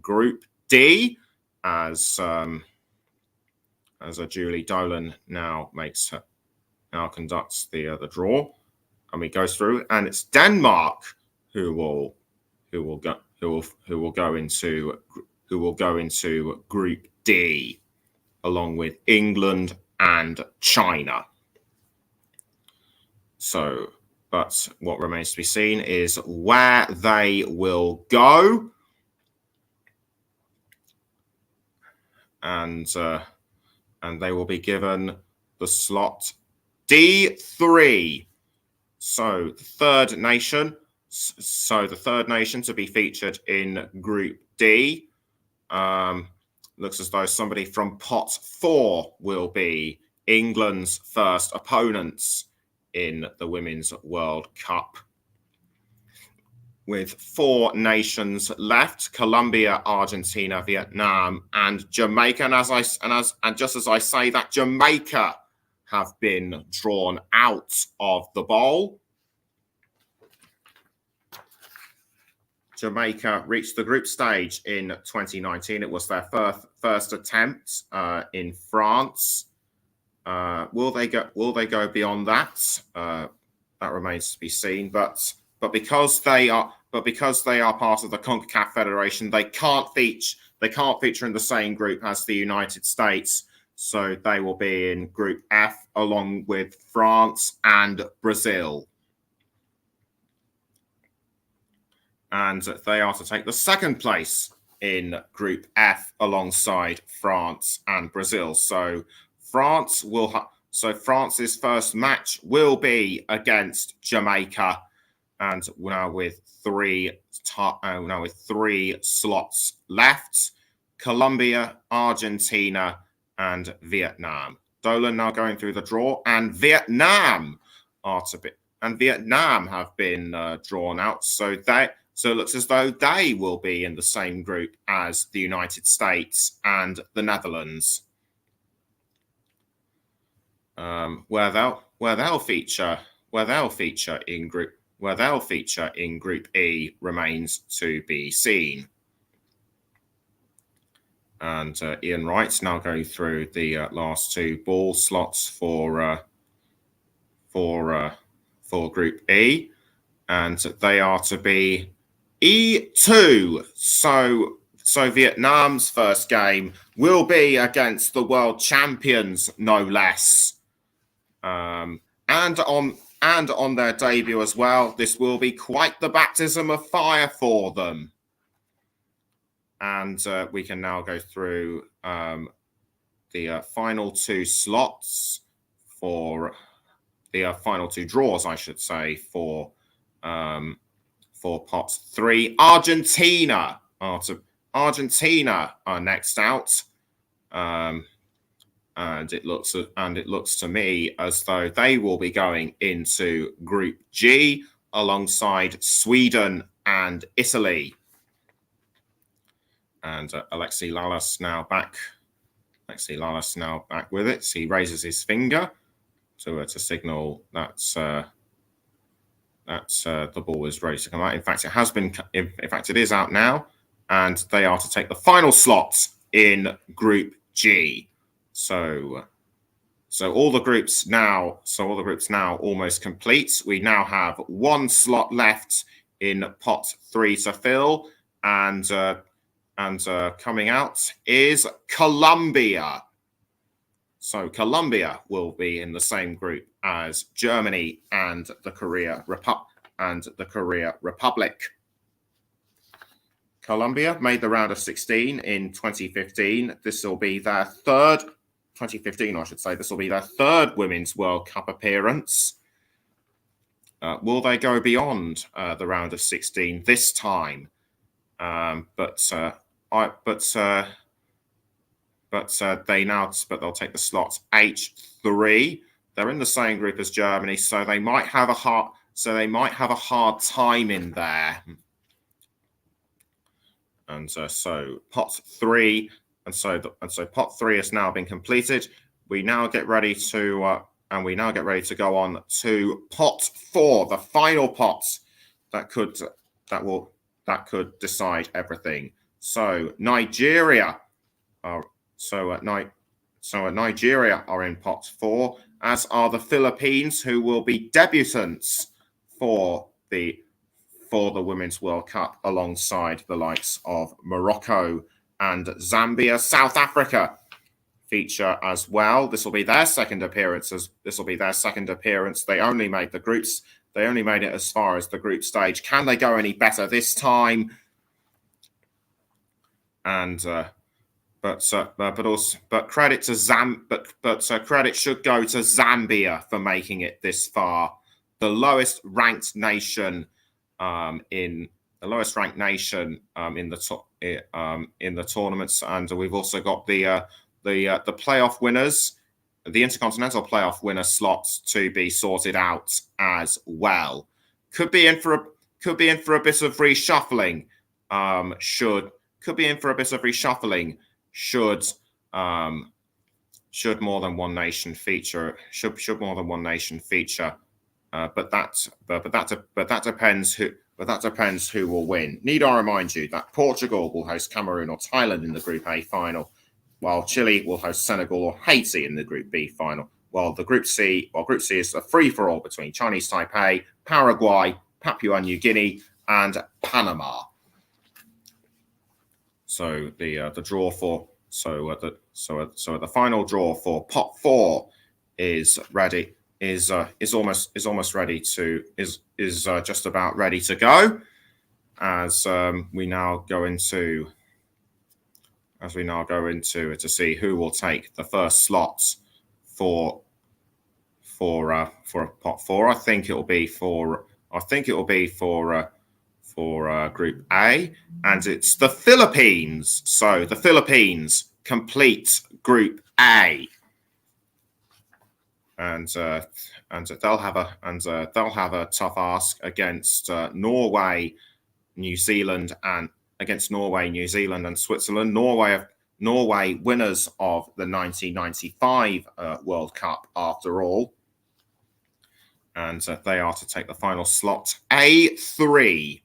Group D as Julie Dolan now conducts the draw, and we go through, and it's Denmark who will go into Group D, along with England and China. So, but what remains to be seen is where they will go, and they will be given the slot D3. So the third nation to be featured in Group D. Looks as though somebody from Pot 4 will be England's first opponents in the Women's World Cup. With 4 nations left: Colombia, Argentina, Vietnam, and Jamaica. And just as I say that, Jamaica have been drawn out of the bowl. Jamaica reached the group stage in 2019. It was their first attempt in France. Will they go beyond that? That remains to be seen. But because they are part of the CONCACAF Federation, they can't feature in the same group as the United States. So they will be in Group F along with France and Brazil. And they are to take the second place in Group F alongside France and Brazil. So France's first match will be against Jamaica, and now with three slots left: Colombia, Argentina, and Vietnam. Dolan now going through the draw, and Vietnam have been drawn out. So it looks as though they will be in the same group as the United States and the Netherlands. Where they'll feature in Group E remains to be seen. And Ian Wright's now going through the last 2 ball slots for Group E, and they are to be E2. So Vietnam's first game will be against the world champions, no less. And on their debut as well. This will be quite the baptism of fire for them. And we can now go through the final 2 slots for the final 2 draws, I should say, for Pot 3. Argentina are next out, and it looks to me as though they will be going into Group G alongside Sweden and Italy. And Alexi Lalas now back with it. He raises his finger to signal that the ball is ready to come out. In fact, it is out now, and they are to take the final slots in Group G. So all the groups now almost complete. We now have 1 slot left in Pot 3 to fill, and coming out is Colombia. So Colombia will be in the same group as Germany and the Korea Republic. Colombia made the round of 16 in 2015. This will be their third 2015, I should say. This will be their third Women's World Cup appearance. Will they go beyond the round of 16 this time? But they'll take the slot H3. They're in the same group as Germany, so they might have a hard time in there. And so pot 3, and so pot 3 has now been completed. We now get ready to go on to pot 4, the final pot that could decide everything. So Nigeria are Nigeria are in pot 4, as are the Philippines, who will be debutants for the Women's World Cup alongside the likes of Morocco and Zambia. South Africa feature as well. This will be their second appearance. They only made the groups. They only made it as far as the group stage. Can they go any better this time? And credit should go to Zambia for making it this far. The lowest ranked nation in the tournaments, and we've also got the playoff winners, the intercontinental playoff winner slots to be sorted out as well. Could be in for a bit of reshuffling. Should more than one nation feature. But that depends who will win. Need I remind you that Portugal will host Cameroon or Thailand in the Group A final, while Chile will host Senegal or Haiti in the Group B final. While Group C is a free-for-all between Chinese Taipei, Paraguay, Papua New Guinea, and Panama. So the final draw for pot 4 is ready. Is just about ready to go, as we now go into to see who will take the first slots for pot 4. I think it will be for Group A, and it's the Philippines. So the Philippines complete Group A. And they'll have a tough ask against Norway, New Zealand, and Switzerland. Norway winners of the 1995 World Cup, after all, and they are to take the final slot A3.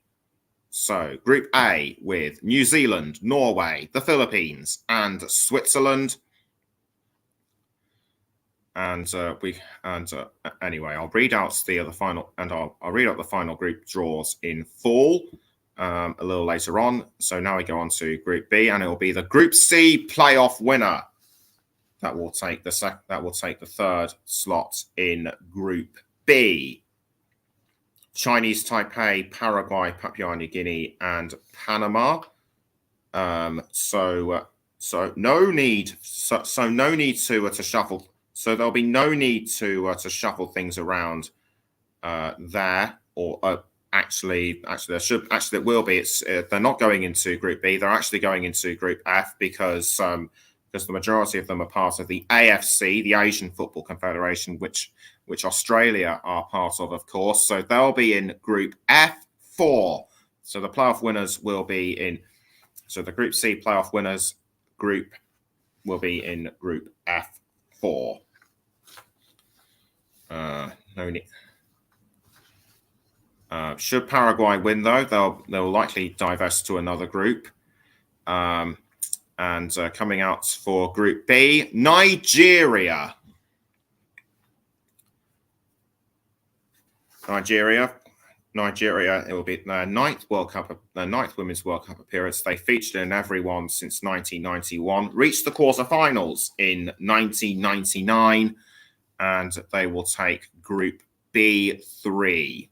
So Group A with New Zealand, Norway, the Philippines, and Switzerland. Anyway, I'll read out the final group draws in full a little later on. So now we go on to Group B, and it will be the Group C playoff winner that will take the third slot in Group B. Chinese Taipei, Paraguay, Papua New Guinea, and Panama. So no need to shuffle. So there'll be no need to shuffle things around there, or actually it will be. They're not going into Group B. They're actually going into Group F, because the majority of them are part of the AFC, the Asian Football Confederation, which Australia are part of course. So they'll be in Group F4. So the playoff winners will be in. So the Group C playoff winners group will be in Group F4. No need. Should Paraguay win, though, they'll likely divest to another group. And coming out for Group B, Nigeria. Nigeria, it will be their ninth Women's World Cup appearance. They featured in every one since 1991, reached the quarterfinals in 1999, and they will take Group B3.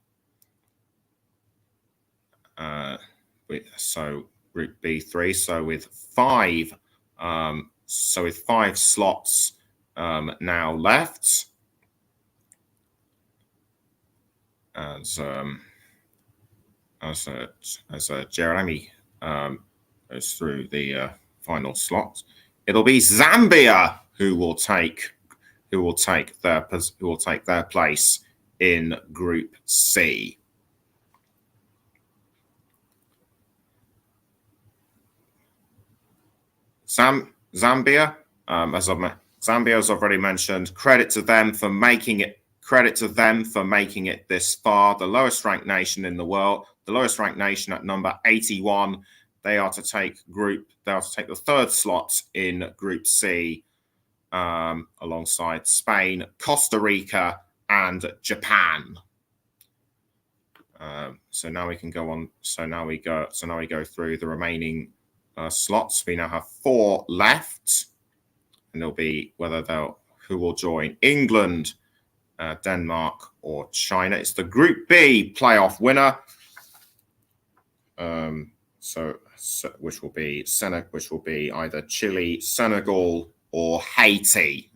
So Group B3, so with five slots now left. As Jeremy goes through the final slot. It'll be Zambia who will take their place in Group C. Zambia, Zambia, as I've already mentioned, credit to them for making it. Credit to them for making it this far. The lowest ranked nation in the world, the lowest ranked nation at number 81. They are to take the third slot in Group C, alongside Spain, Costa Rica, and Japan. So now we can go on. So now we go through the remaining slots. We now have 4 left, and there'll be who will join: England, Denmark, or China. It's the Group B playoff winner. Which will be either Chile, Senegal, or Haiti.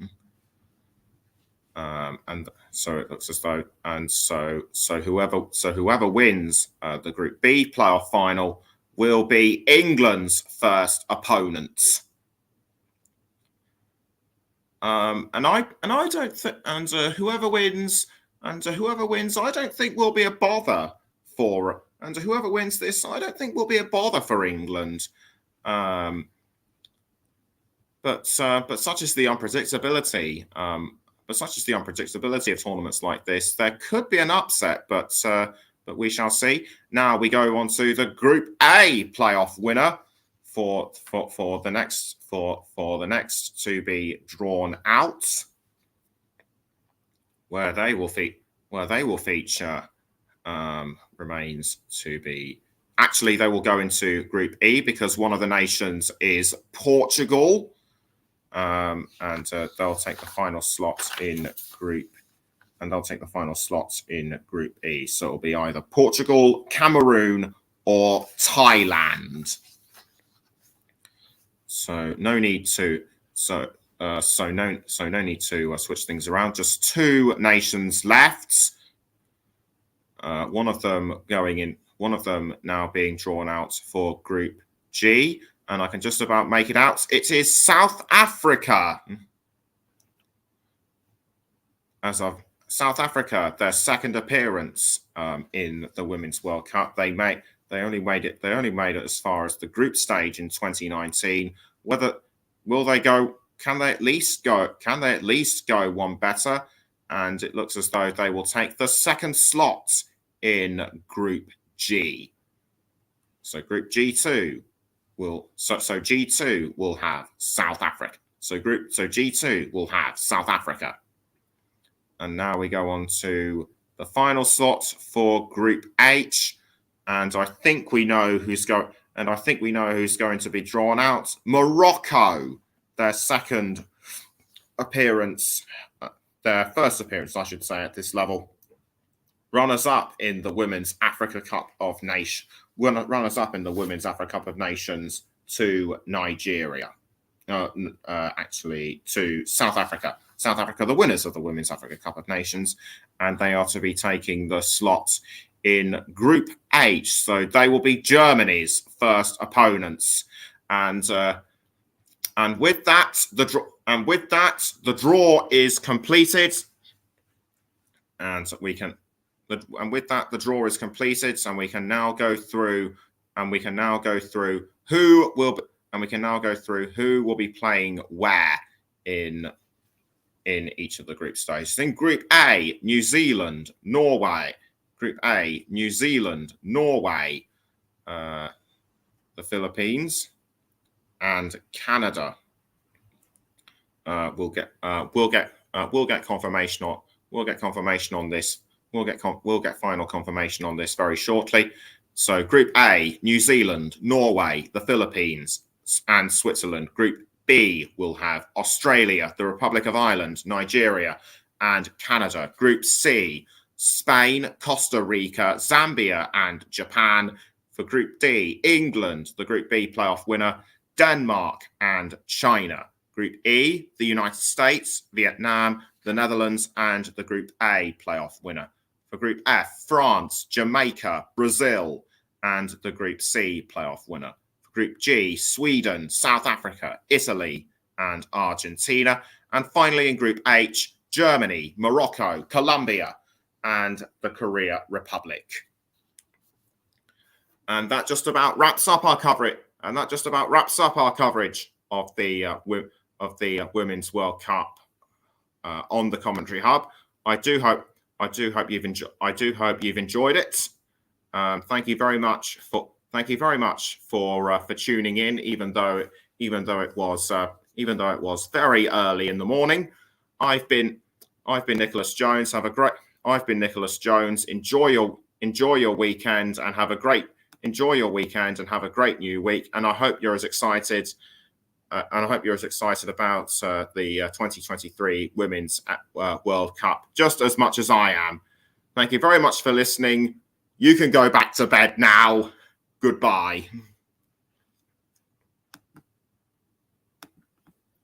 And so it looks as though, whoever wins the Group B playoff final will be England's first opponent. Whoever wins, I don't think will be a bother for. And whoever wins this, I don't think will be a bother for England. But such is the unpredictability. Of tournaments like this. There could be an upset, but we shall see. Now we go on to the Group A playoff winner for the next to be drawn out, where they will feature. Remains to be. Actually, they will go into Group E because one of the nations is Portugal, and they'll take the final slot in Group. And they'll take the final slot in Group E. So it'll be either Portugal, Cameroon, or Thailand. So no need to. No need to switch things around. Just 2 nations left. One of them now being drawn out for Group G, and I can just about make it out. It is South Africa. South Africa, their second appearance in the Women's World Cup. They only made it as far as the group stage in 2019. Can they at least go one better? And it looks as though they will take the second slot in Group G. So Group G2 G2 will have South Africa. So G2 will have South Africa. And now we go on to the final slot for Group H, and I think we know who's going to be drawn out. Morocco, their second appearance, their first appearance, I should say, at this level. Runners-up in the Women's Africa Cup of Nations. Runners-up in the Women's Africa Cup of Nations to Nigeria. Actually, to South Africa. South Africa, the winners of the Women's Africa Cup of Nations, and they are to be taking the slot in Group H. So they will be Germany's first opponents, and with that, the draw is completed, and with that, the draw is completed, and we can now go through who will be playing where in each of the group stages. In Group A, New Zealand, Norway. Group A, New Zealand, Norway, the Philippines, and Canada. We'll get confirmation on this. We'll get final confirmation on this very shortly. So Group A, New Zealand, Norway, the Philippines, and Switzerland. Group B will have Australia, the Republic of Ireland, Nigeria, and Canada. Group C, Spain, Costa Rica, Zambia, and Japan. For Group D, England, the Group B playoff winner, Denmark, and China. Group E, the United States, Vietnam, the Netherlands, and the Group A playoff winner. For Group F, France, Jamaica, Brazil, and the Group C playoff winner. For Group G, Sweden, South Africa, Italy, and Argentina. And finally, in Group H, Germany, Morocco, Colombia, and the Korea Republic. And that just about wraps up our coverage. And that just about wraps up our coverage of the Women's World Cup on the Commentary Hub. I do hope you've enjoyed it. Thank you very much for tuning in, even though it was very early in the morning. I've been Nicholas Jones. I've been Nicholas Jones. Enjoy your weekend and have a great new week. And I hope you're as excited. About the 2023 Women's World Cup just as much as I am. Thank you very much for listening. You can go back to bed now. Goodbye.